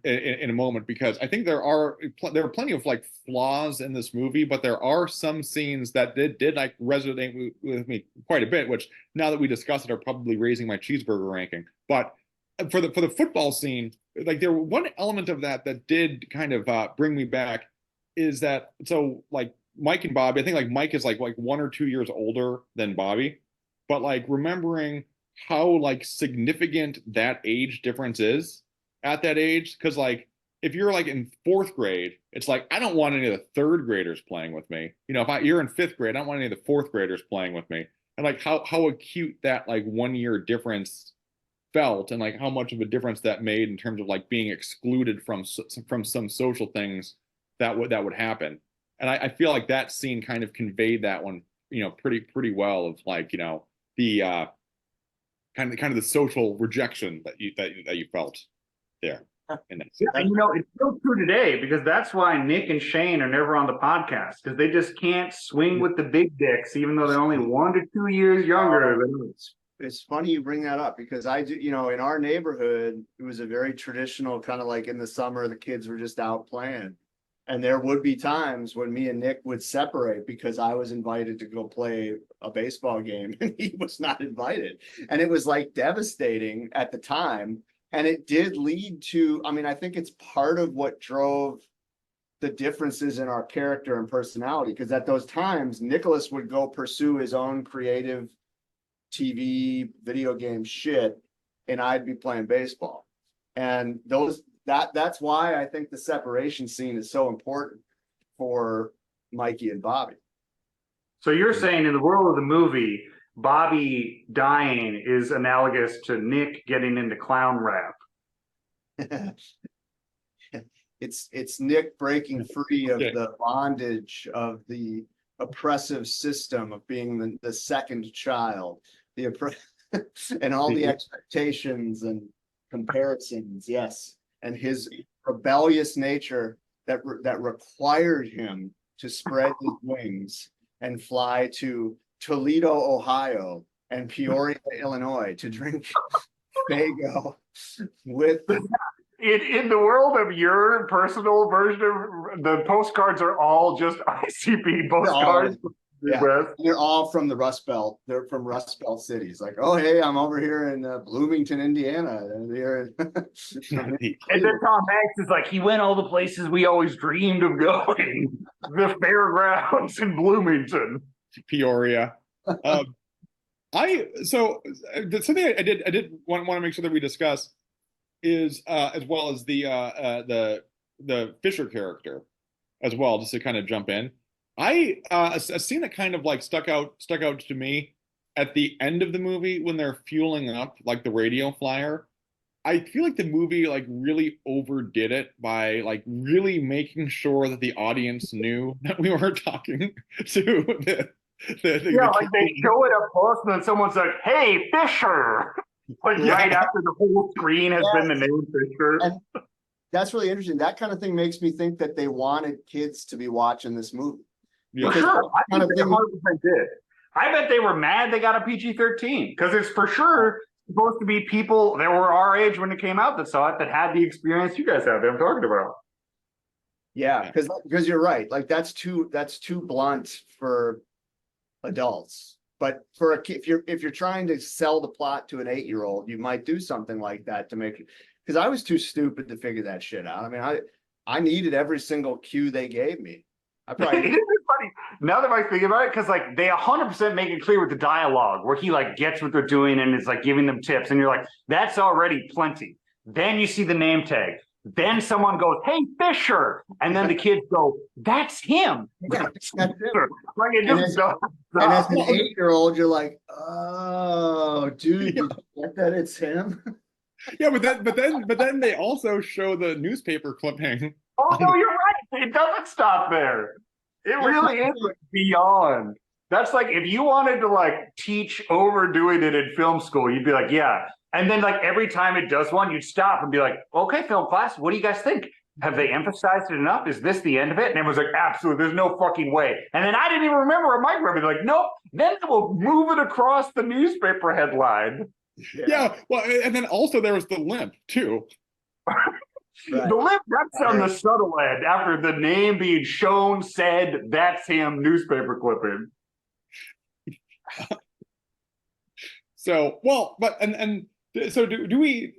in a moment, because I think there are plenty of like flaws in this movie, but there are some scenes that did like resonate with me quite a bit, which now that we discuss it are probably raising my cheeseburger ranking. But for the football scene, like there were one element of that did kind of bring me back, is that so like Mike and Bobby, I think like Mike is like 1 or 2 years older than Bobby, but like remembering how like significant that age difference is at that age, because like if you're like in 4th grade, it's like I don't want any of the 3rd graders playing with me. You know, if you're in 5th grade, I don't want any of the 4th graders playing with me. And like how acute that like 1 year difference felt, and like how much of a difference that made in terms of like being excluded from some social things that would happen. And I feel like that scene kind of conveyed that one, you know, pretty well, of like, you know, the kind of the social rejection that you felt there. And you know, it's so true today, because that's why Nick and Shane are never on the podcast, because they just can't swing with the big dicks, even though they're only 1 to 2 years younger than us. It's funny you bring that up, because I do, you know, in our neighborhood, it was a very traditional kind of like in the summer, the kids were just out playing. And there would be times when me and Nick would separate because I was invited to go play a baseball game and he was not invited. And it was like devastating at the time. And it did lead to, I mean, I think it's part of what drove the differences in our character and personality. Because at those times, Nicholas would go pursue his own creative TV, video game shit, and I'd be playing baseball. And that's why I think the separation scene is so important for Mikey and Bobby. So you're saying in the world of the movie, Bobby dying is analogous to Nick getting into clown rap. It's Nick breaking free of the bondage of the oppressive system of being the second child, and all the expectations and comparisons, yes, and his rebellious nature that required him to spread his wings and fly to Toledo, Ohio, and Peoria, Illinois, to drink Fago with. In the world of your personal version of the postcards are all just ICP postcards. Yeah, they're all from the Rust Belt. They're from Rust Belt cities. Like, oh, hey, I'm over here in Bloomington, Indiana. And then Tom Hanks is like, he went all the places we always dreamed of going. The fairgrounds in Bloomington. Peoria. Something I did want to make sure that we discuss is as well as the Fisher character as well, just to kind of jump in. A scene that kind of like stuck out to me at the end of the movie when they're fueling up like the radio flyer. I feel like the movie like really overdid it by like really making sure that the audience knew that we were talking to they show it up close and then someone's like, "Hey, Fisher!" Like right after the whole screen has been the name Fisher. And that's really interesting. That kind of thing makes me think that they wanted kids to be watching this movie. Yeah. For sure. I think they 100% did. I bet they were mad they got a PG-13 because it's for sure supposed to be people that were our age when it came out that saw it, that had the experience you guys have that I'm talking about. Yeah, because you're right. Like that's too blunt for adults. But for a kid, if you're trying to sell the plot to an 8-year-old, you might do something like that to make it. Because I was too stupid to figure that shit out. I mean, I needed every single cue they gave me. I probably. It is funny now that I think about it, because like they 100% make it clear with the dialogue where he like gets what they're doing and is like giving them tips, and you're like, that's already plenty. Then you see the name tag. Then someone goes, "Hey, Fisher," and then the kids go, "That's him." Yeah, that's him. Like it just and as an 8-year-old, you're like, "Oh, dude, did you get that? It's him." Yeah, but then they also show the newspaper clipping. Oh no, you're right. It doesn't stop there. It really is like beyond. That's like if you wanted to like teach overdoing it in film school, you'd be like, yeah. And then like every time it does one, you'd stop and be like, okay, film class, what do you guys think? Have they emphasized it enough? Is this the end of it? And everyone's like, absolutely, there's no fucking way. And then I didn't even remember a micro. I'd be like, nope. Then we'll move it across the newspaper headline. Yeah, well, and then also there was the limp too. Right. The limp, that's on the subtle end. After the name being shown, said, "That's him," newspaper clipping. So, well, but so do we?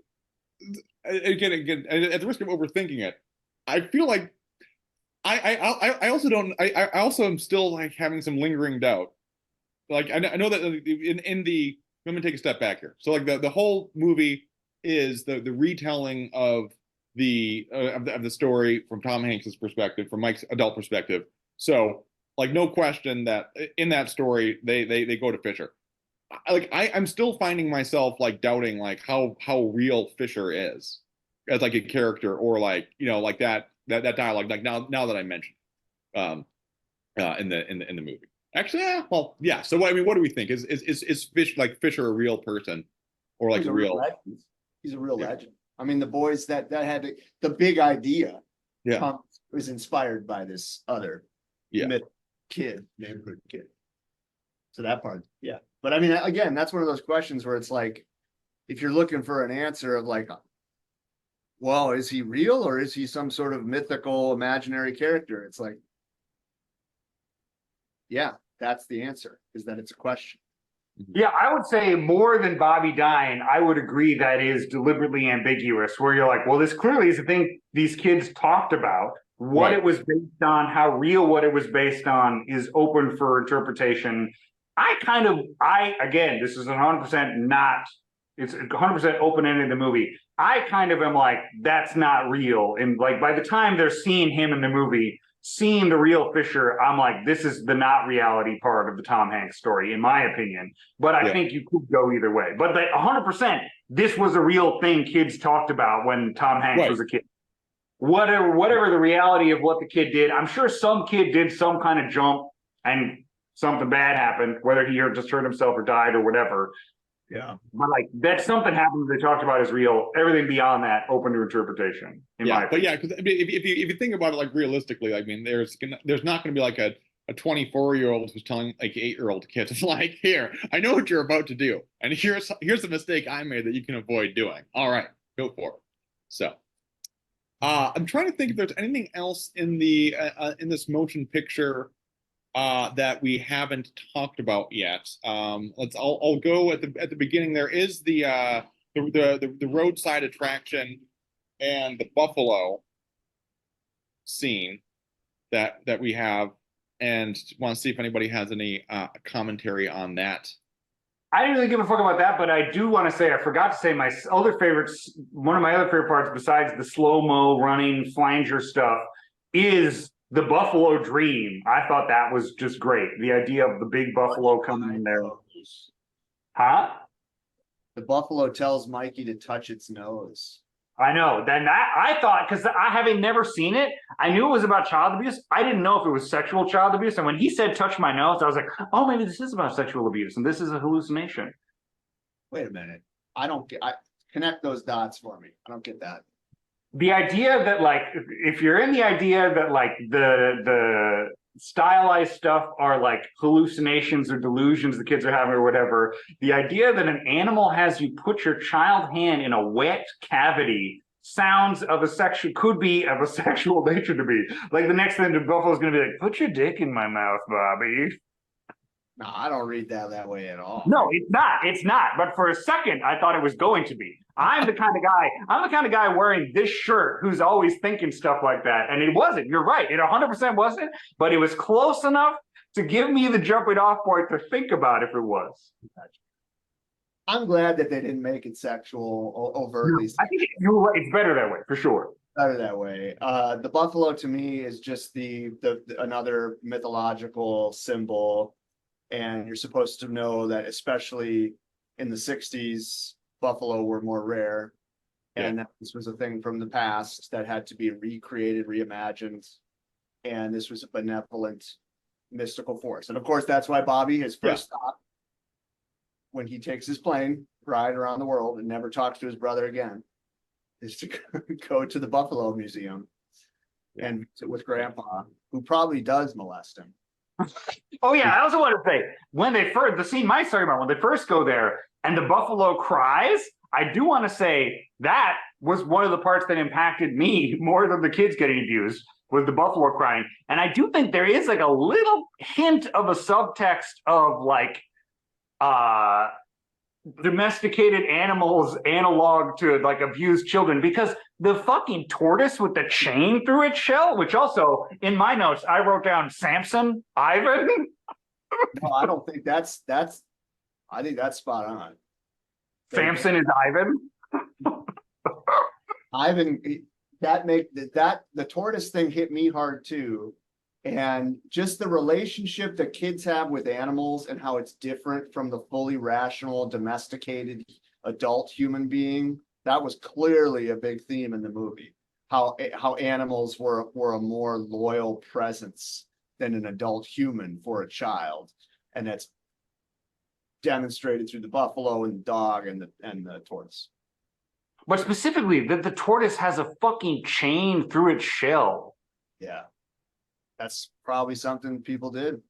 Again, at the risk of overthinking it, I feel like I also don't. I also am still like having some lingering doubt. Like I know that in the. Let me take a step back here. So like the whole movie is the retelling of the story from Tom Hanks's perspective, from Mike's adult perspective. So like no question that in that story they go to Fisher. I'm still finding myself like doubting like how real Fisher is as like a character, or like like that dialogue, like now that I mentioned in the movie. Actually, yeah, well, yeah. So what do we think? Is Fisher a real person, or like a real legend? He's a real legend. I mean, the boys that had the big idea was inspired by this other neighborhood kid. So that part, yeah. But I mean, again, that's one of those questions where it's like, if you're looking for an answer of like, well, is he real or is he some sort of mythical, imaginary character? It's like, yeah, that's the answer, is that it's a question. Yeah, I would say more than Bobby dying, I would agree that is deliberately ambiguous, where you're like, well, this clearly is a thing these kids talked about What Right. it was based on, how real what it was based on is open for interpretation. Again, this is 100% not, it's 100% open-ended in the movie. I kind of am like, that's not real. And like, by the time they're seeing him in the movie, seeing the real Fisher, I'm like, this is the not reality part of the Tom Hanks story, in my opinion. But I think you could go either way. But like 100%, this was a real thing kids talked about when Tom Hanks was a kid. Whatever the reality of what the kid did, I'm sure some kid did some kind of jump and something bad happened, whether he just hurt himself or died or whatever. Yeah. But like that something happened they talked about is real. Everything beyond that, open to interpretation. But yeah, because if you think about it like realistically, I mean, there's not going to be like a 24-year-old who's telling like 8-year-old kids like, here, I know what you're about to do, and here's a mistake I made that you can avoid doing. All right, go for it. So, I'm trying to think if there's anything else in the in this motion picture that we haven't talked about yet. I'll go at the beginning. There is the roadside attraction and the buffalo scene that we have, and want to see if anybody has any commentary on that. I didn't really give a fuck about that, but I do want to say, I forgot to say one of my other favorite parts besides the slow-mo running flanger stuff is the buffalo dream. I thought that was just great. The idea of the big buffalo coming in there. Huh? The buffalo tells Mikey to touch its nose. I know. Then I thought, because I having never seen it, I knew it was about child abuse. I didn't know if it was sexual child abuse. And when he said touch my nose, I was like, oh, maybe this is about sexual abuse and this is a hallucination. Wait a minute. Connect those dots for me. I don't get that. The idea that like, if you're in the idea that like the stylized stuff are like hallucinations or delusions the kids are having or whatever, the idea that an animal has you put your child hand in a wet cavity could be of a sexual nature to be. Like the next thing the buffalo's gonna be like, put your dick in my mouth, Bobby. No, I don't read that way at all. No, it's not. It's not. But for a second, I thought it was going to be. I'm the kind of guy wearing this shirt who's always thinking stuff like that. And it wasn't. You're right. It 100% wasn't. But it was close enough to give me the jumping off point to think about if it was. I'm glad that they didn't make it sexual overtly. I think you're right. It's better that way, for sure. Better that way. The buffalo to me is just the another mythological symbol. And you're supposed to know that, especially in the 60s, buffalo were more rare. And that this was a thing from the past that had to be recreated, reimagined. And this was a benevolent, mystical force. And of course, that's why Bobby, his first stop, when he takes his plane ride around the world and never talks to his brother again, is to go to the Buffalo Museum and visit with Grandpa, who probably does molest him. Oh yeah, I also want to say the scene Mike's talking about, when they first go there and the buffalo cries, I do want to say that was one of the parts that impacted me more than the kids getting abused, was the buffalo crying. And I do think there is like a little hint of a subtext of like domesticated animals analog to like abused children, because the fucking tortoise with the chain through its shell, which also in my notes I wrote down Samson, Ivan. No, I don't think that's I think that's spot on. Samson is Ivan. Ivan, the tortoise thing hit me hard too. And just the relationship that kids have with animals and how it's different from the fully rational, domesticated adult human being. That was clearly a big theme in the movie. How animals were a more loyal presence than an adult human for a child. And that's demonstrated through the buffalo and the dog and the tortoise. But specifically that the tortoise has a fucking chain through its shell. Yeah. That's probably something people did.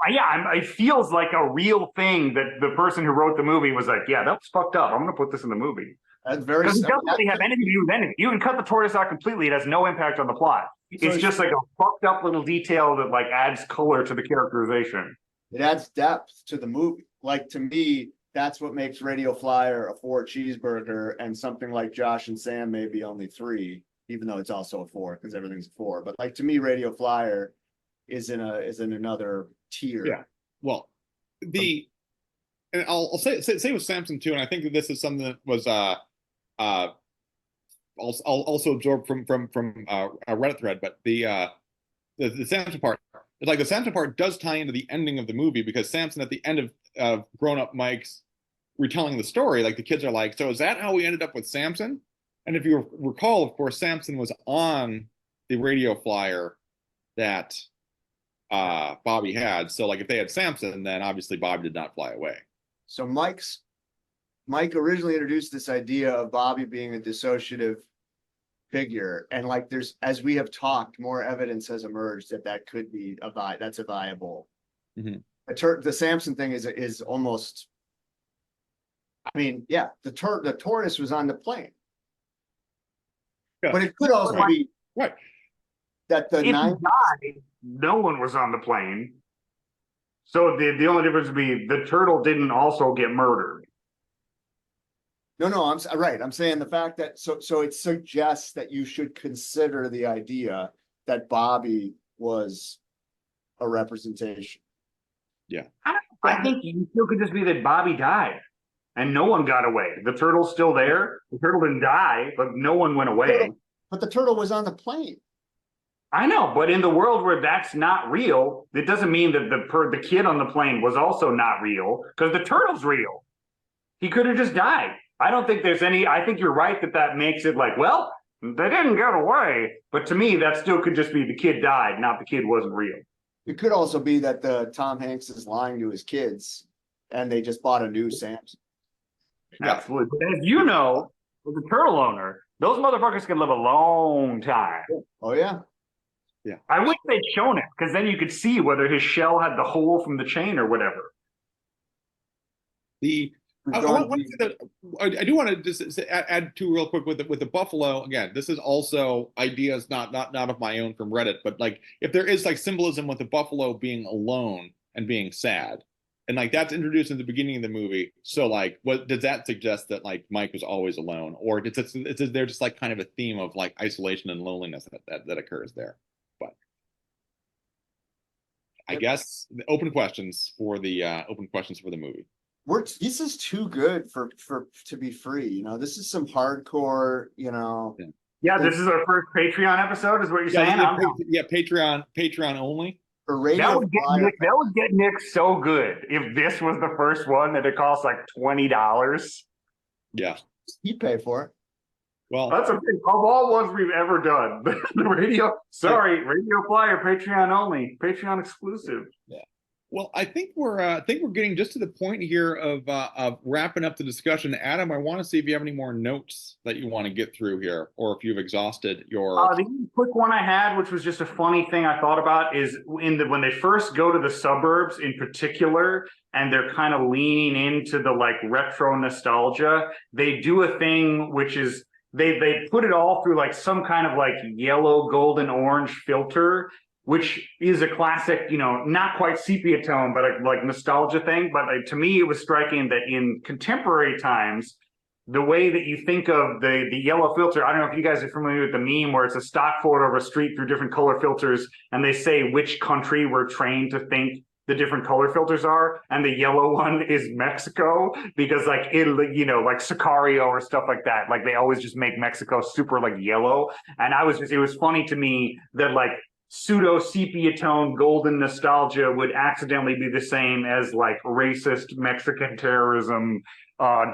It feels like a real thing that the person who wrote the movie was like, yeah, that was fucked up. I'm going to put this in the movie. That's very. Because it doesn't really have anything to do with anything. You can cut the tortoise out completely. It has no impact on the plot. It's just like a fucked up little detail that like adds color to the characterization. It adds depth to the movie. Like, to me, that's what makes Radio Flyer a 4 cheeseburger and something like Josh and Sam maybe only 3. even though it's also a 4 because everything's a 4. But like to me, Radio Flyer is in another tier. Yeah. Well, and I'll say with Samson too, and I think that this is something that was also absorbed from a Reddit thread, but the Samson part, like the Samson part does tie into the ending of the movie, because Samson at the end of Grown Up Mike's retelling the story, like the kids are like, so is that how we ended up with Samson? And if you recall, of course, Samson was on the radio flyer that Bobby had. So like if they had Samson, then obviously Bobby did not fly away. So Mike originally introduced this idea of Bobby being a dissociative figure, and like there's, as we have talked, more evidence has emerged that could be that's a viable. Mm-hmm. The Samson thing is almost, I mean, yeah, the tortoise was on the plane. Yeah. But it could also be right that the if he died, no one was on the plane. So the only difference would be the turtle didn't also get murdered. No, I'm right. I'm saying the fact that so it suggests that you should consider the idea that Bobby was a representation. Yeah. I think you still could just be that Bobby died and no one got away. The turtle's still there. The turtle didn't die, but no one went away. But the turtle was on the plane. I know, but in the world where that's not real, it doesn't mean that the kid on the plane was also not real, because the turtle's real. He could have just died. I don't think there's any. I think you're right that makes it like, well, they didn't get away. But to me, that still could just be the kid died, not the kid wasn't real. It could also be that Tom Hanks is lying to his kids, and they just bought a new Samson. Absolutely. But as you know, as a turtle owner, those motherfuckers can live a long time. Oh yeah. Yeah. I wish they'd shown it, because then you could see whether his shell had the hole from the chain or whatever. I do want to just add two real quick with the buffalo. Again, this is also ideas not of my own from Reddit, but like if there is like symbolism with the buffalo being alone and being sad, and like that's introduced in the beginning of the movie. So like, what does that suggest, that like Mike was always alone, or is there just like kind of a theme of like isolation and loneliness that occurs there? But I guess the open questions for the movie. This is too good for to be free. You know, this is some hardcore, you know. Yeah, this is our first Patreon episode, is what you're saying? Yeah, Patreon only. For radio, that would get Nick so good if this was the first one that it costs like $20. Yeah, he'd pay for it. Well, that's a thing of all ones we've ever done. The Radio Flyer, Patreon only, Patreon exclusive. Yeah. Well, I think we're getting just to the point here of wrapping up the discussion. Adam, I want to see if you have any more notes that you want to get through here, or if you've exhausted your. The quick one I had, which was just a funny thing I thought about, is when they first go to the suburbs in particular, and they're kind of leaning into the like retro nostalgia. They do a thing which is they put it all through like some kind of like yellow, golden, orange filter, which is a classic, you know, not quite sepia tone, but like nostalgia thing. But to me, it was striking that in contemporary times, the way that you think of the yellow filter, I don't know if you guys are familiar with the meme where it's a stock photo of a street through different color filters, and they say which country we're trained to think the different color filters are, and the yellow one is Mexico, because like Italy, you know, like Sicario or stuff like that, like they always just make Mexico super like yellow. And it was funny to me that like pseudo sepia tone golden nostalgia would accidentally be the same as like racist Mexican terrorism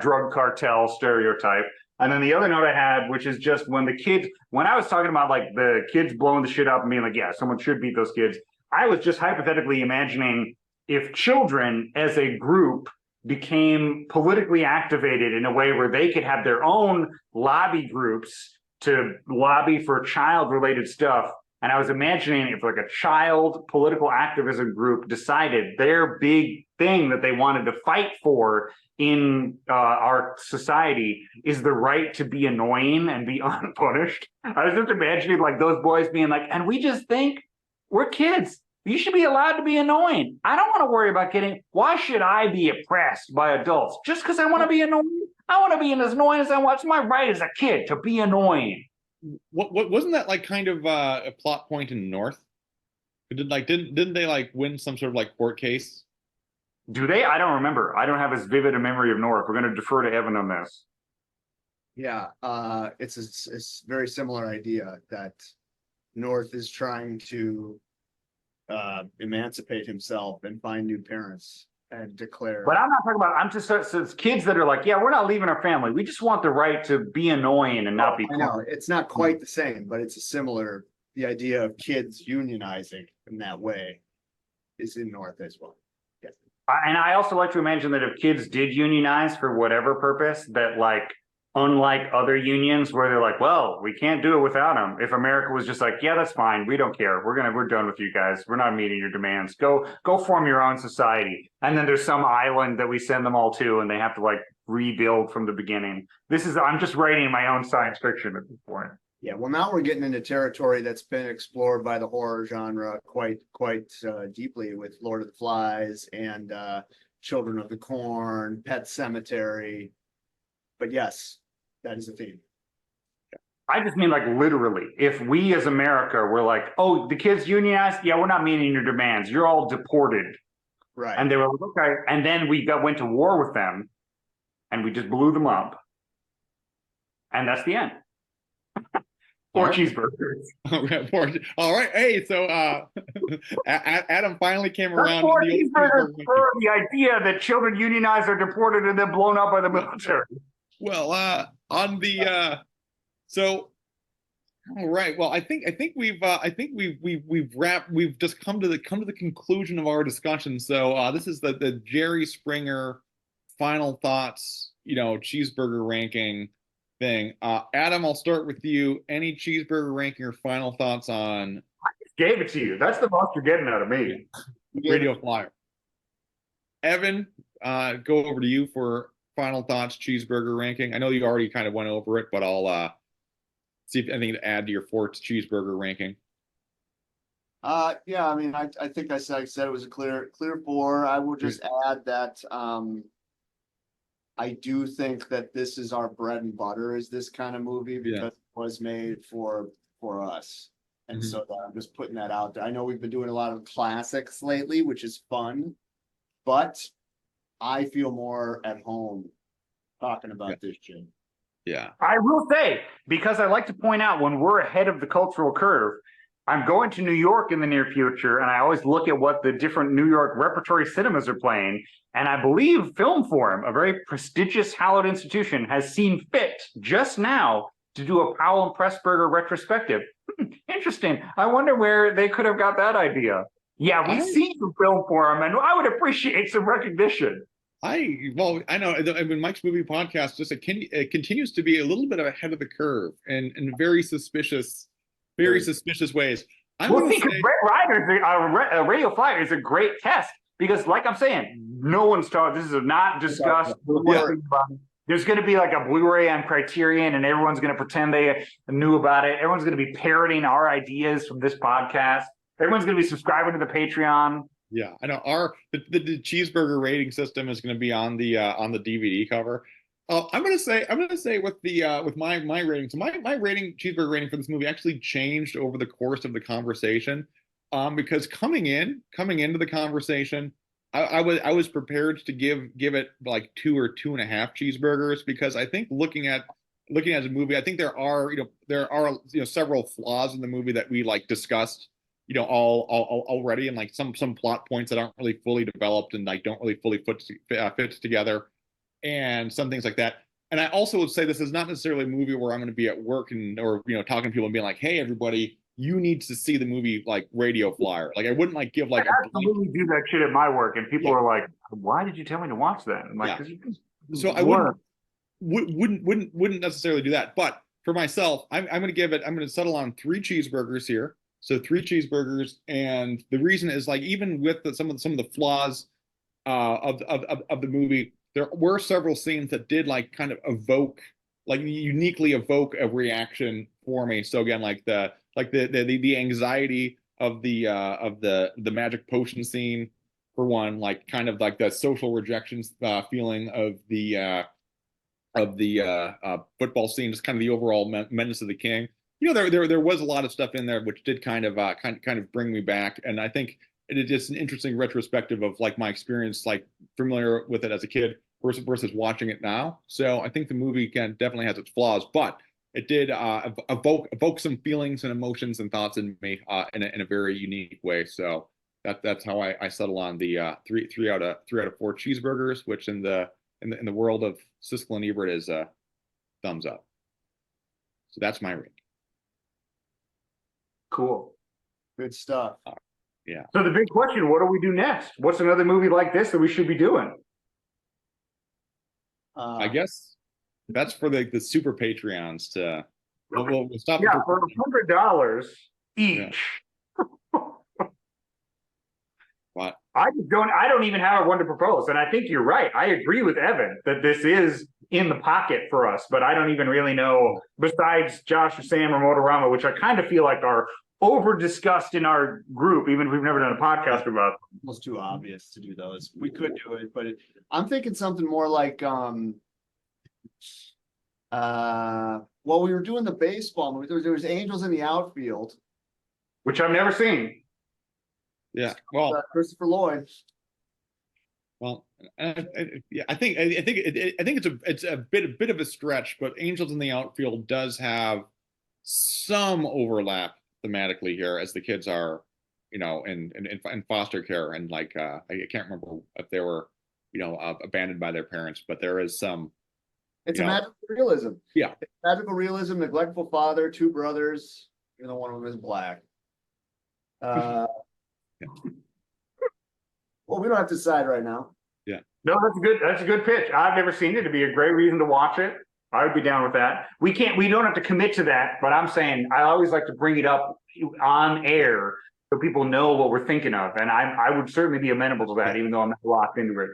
drug cartel stereotype. And then the other note I had, which is just when I was talking about like the kids blowing the shit up and being like, yeah, someone should beat those kids, I was just hypothetically imagining if children as a group became politically activated in a way where they could have their own lobby groups to lobby for child-related stuff. And I was imagining if like a child political activism group decided their big thing that they wanted to fight for in our society is the right to be annoying and be unpunished. I was just imagining like those boys being like, and we just think we're kids. You should be allowed to be annoying. I don't want to worry about why should I be oppressed by adults just because I want to be annoying? I want to be as annoying as I want. It's my right as a kid to be annoying. what wasn't that like kind of a plot point in North? Didn't they like win some sort of like court case? Do they? I don't remember. I don't have as vivid a memory of North. We're going to defer to Evan on this. Yeah, it's very similar idea that North is trying to emancipate himself and find new parents and declare. But I'm not talking about. I'm just so it's kids that are like, yeah, we're not leaving our family. We just want the right to be annoying and not be. I know it's not quite the same, but it's a similar. The idea of kids unionizing in that way is in North as well. Yes. And I also like to imagine that if kids did unionize for whatever purpose, that like, unlike other unions where they're like, well, we can't do it without them. If America was just like, yeah, that's fine. We don't care. We're done with you guys. We're not meeting your demands. Go form your own society. And then there's some island that we send them all to, and they have to like rebuild from the beginning. I'm just writing my own science fiction at this point. Yeah, well, now we're getting into territory that's been explored by the horror genre quite deeply with Lord of the Flies and Children of the Corn, Pet Cemetery. But yes, that is a theme. I just mean like literally, if we as America were like, oh, the kids unionized, yeah, we're not meeting your demands. You're all deported. Right. And they were like, okay. And then we went to war with them and we just blew them up. And that's the end. Or cheeseburgers. All right. Hey, so Adam finally came around. Or cheeseburgers for the idea that children unionize are deported and then blown up by the military. Well, on the so all right. Well, I think we've wrapped. We've just come to the conclusion of our discussion. So this is the Jerry Springer final thoughts. Cheeseburger ranking thing. Adam, I'll start with you. Any cheeseburger ranking or final thoughts on? I just gave it to you. That's the most you're getting out of me. Radio Flyer. Evan, go over to you for final thoughts, cheeseburger ranking. I know you already kind of went over it, but I'll see if anything to add to your fourth cheeseburger ranking. Yeah, I mean, I think I said it was a clear 4. I will just add that I do think that this is our bread and butter is this kind of movie because it was made for us. And so I'm just putting that out there. I know we've been doing a lot of classics lately, which is fun, but I feel more at home talking about this shit. Yeah. I will say, because I like to point out when we're ahead of the cultural curve, I'm going to New York in the near future, and I always look at what the different New York repertory cinemas are playing. And I believe Film Forum, a very prestigious hallowed institution, has seen fit just now to do a Powell and Pressburger retrospective. Interesting. I wonder where they could have got that idea. Yeah, we see some Film Forum, and I would appreciate some recognition. I know. I mean, Mike's Movie Podcast it continues to be a little bit ahead of the curve and in very suspicious ways. Radio Flyer is a great test because, like I'm saying, no one's talking. This is not discussed. There's going to be like a Blu-ray on Criterion, and everyone's going to pretend they knew about it. Everyone's going to be parroting our ideas from this podcast. Everyone's going to be subscribing to the Patreon. Yeah, I know. The cheeseburger rating system is going to be on the DVD cover. I'm gonna say with my rating. So my cheeseburger rating for this movie actually changed over the course of the conversation. Because coming into the conversation, I was prepared to give it like 2 or 2.5 cheeseburgers because I think looking at the movie, I think there are several flaws in the movie that we like discussed all already, and like some plot points that aren't really fully developed and like don't really fully fit together, and some things like that. And I also would say this is not necessarily a movie where I'm going to be at work or talking to people and being like, hey, everybody, you need to see the movie like Radio Flyer. Like I wouldn't like give like I absolutely do that shit at my work, and people are like, why did you tell me to watch that? I'm like, so I wouldn't necessarily do that. But for myself, I'm going to settle on 3 cheeseburgers here. So 3 cheeseburgers, and the reason is like even with some of the flaws of the movie, there were several scenes that did like kind of uniquely evoke a reaction for me. So again, like the anxiety of the magic potion scene for one, like kind of like the social rejection feeling of the football scene, just kind of the overall menace of the king. there was a lot of stuff in there which did kind of bring me back, and I think it is just an interesting retrospective of like my experience, like familiar with it as a kid versus watching it now. So I think the movie definitely has its flaws, but it did evoke some feelings and emotions and thoughts in me in a very unique way. So that's how I settle on the three out of four cheeseburgers, which in the world of Siskel and Ebert is thumbs up. So that's my rating. Cool. Good stuff. Yeah. So the big question, what do we do next? What's another movie like this that we should be doing? I guess that's for the super Patreons to. We'll stop. Yeah, for $100 each. Yeah. But I don't even have one to propose. And I think you're right. I agree with Evan that this is in the pocket for us, but I don't even really know, besides Josh or Sam or Motorama, which I kind of feel like are over discussed in our group, even if we've never done a podcast about them. Almost too obvious to do those. We could do it, but I'm thinking something more like well, we were doing the baseball movie. There was Angels in the Outfield. Which I've never seen. yeah, well, Christopher Lloyd. well, yeah, I think it's a bit of a stretch, but Angels in the Outfield does have some overlap thematically here, as the kids are, in foster care, and like I can't remember if they were, abandoned by their parents, but there is some. It's a magical realism. Yeah. It's magical realism, neglectful father, two brothers, even though one of them is black. Yeah. Well, we don't have to decide right now. Yeah. No, that's a good pitch. I've never seen it. It'd be a great reason to watch it. I would be down with that. We don't have to commit to that, but I'm saying I always like to bring it up on air so people know what we're thinking of. And I would certainly be amenable to that, even though I'm not locked into it.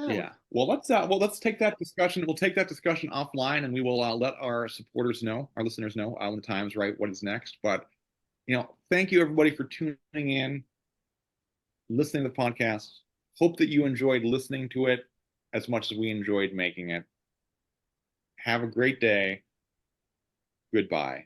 Yeah. Well, let's take that discussion. We'll take that discussion offline, and we will let our supporters know, our listeners know, when the time's right, what is next. But thank you everybody for tuning in, listening to the podcast. Hope that you enjoyed listening to it as much as we enjoyed making it. Have a great day. Goodbye.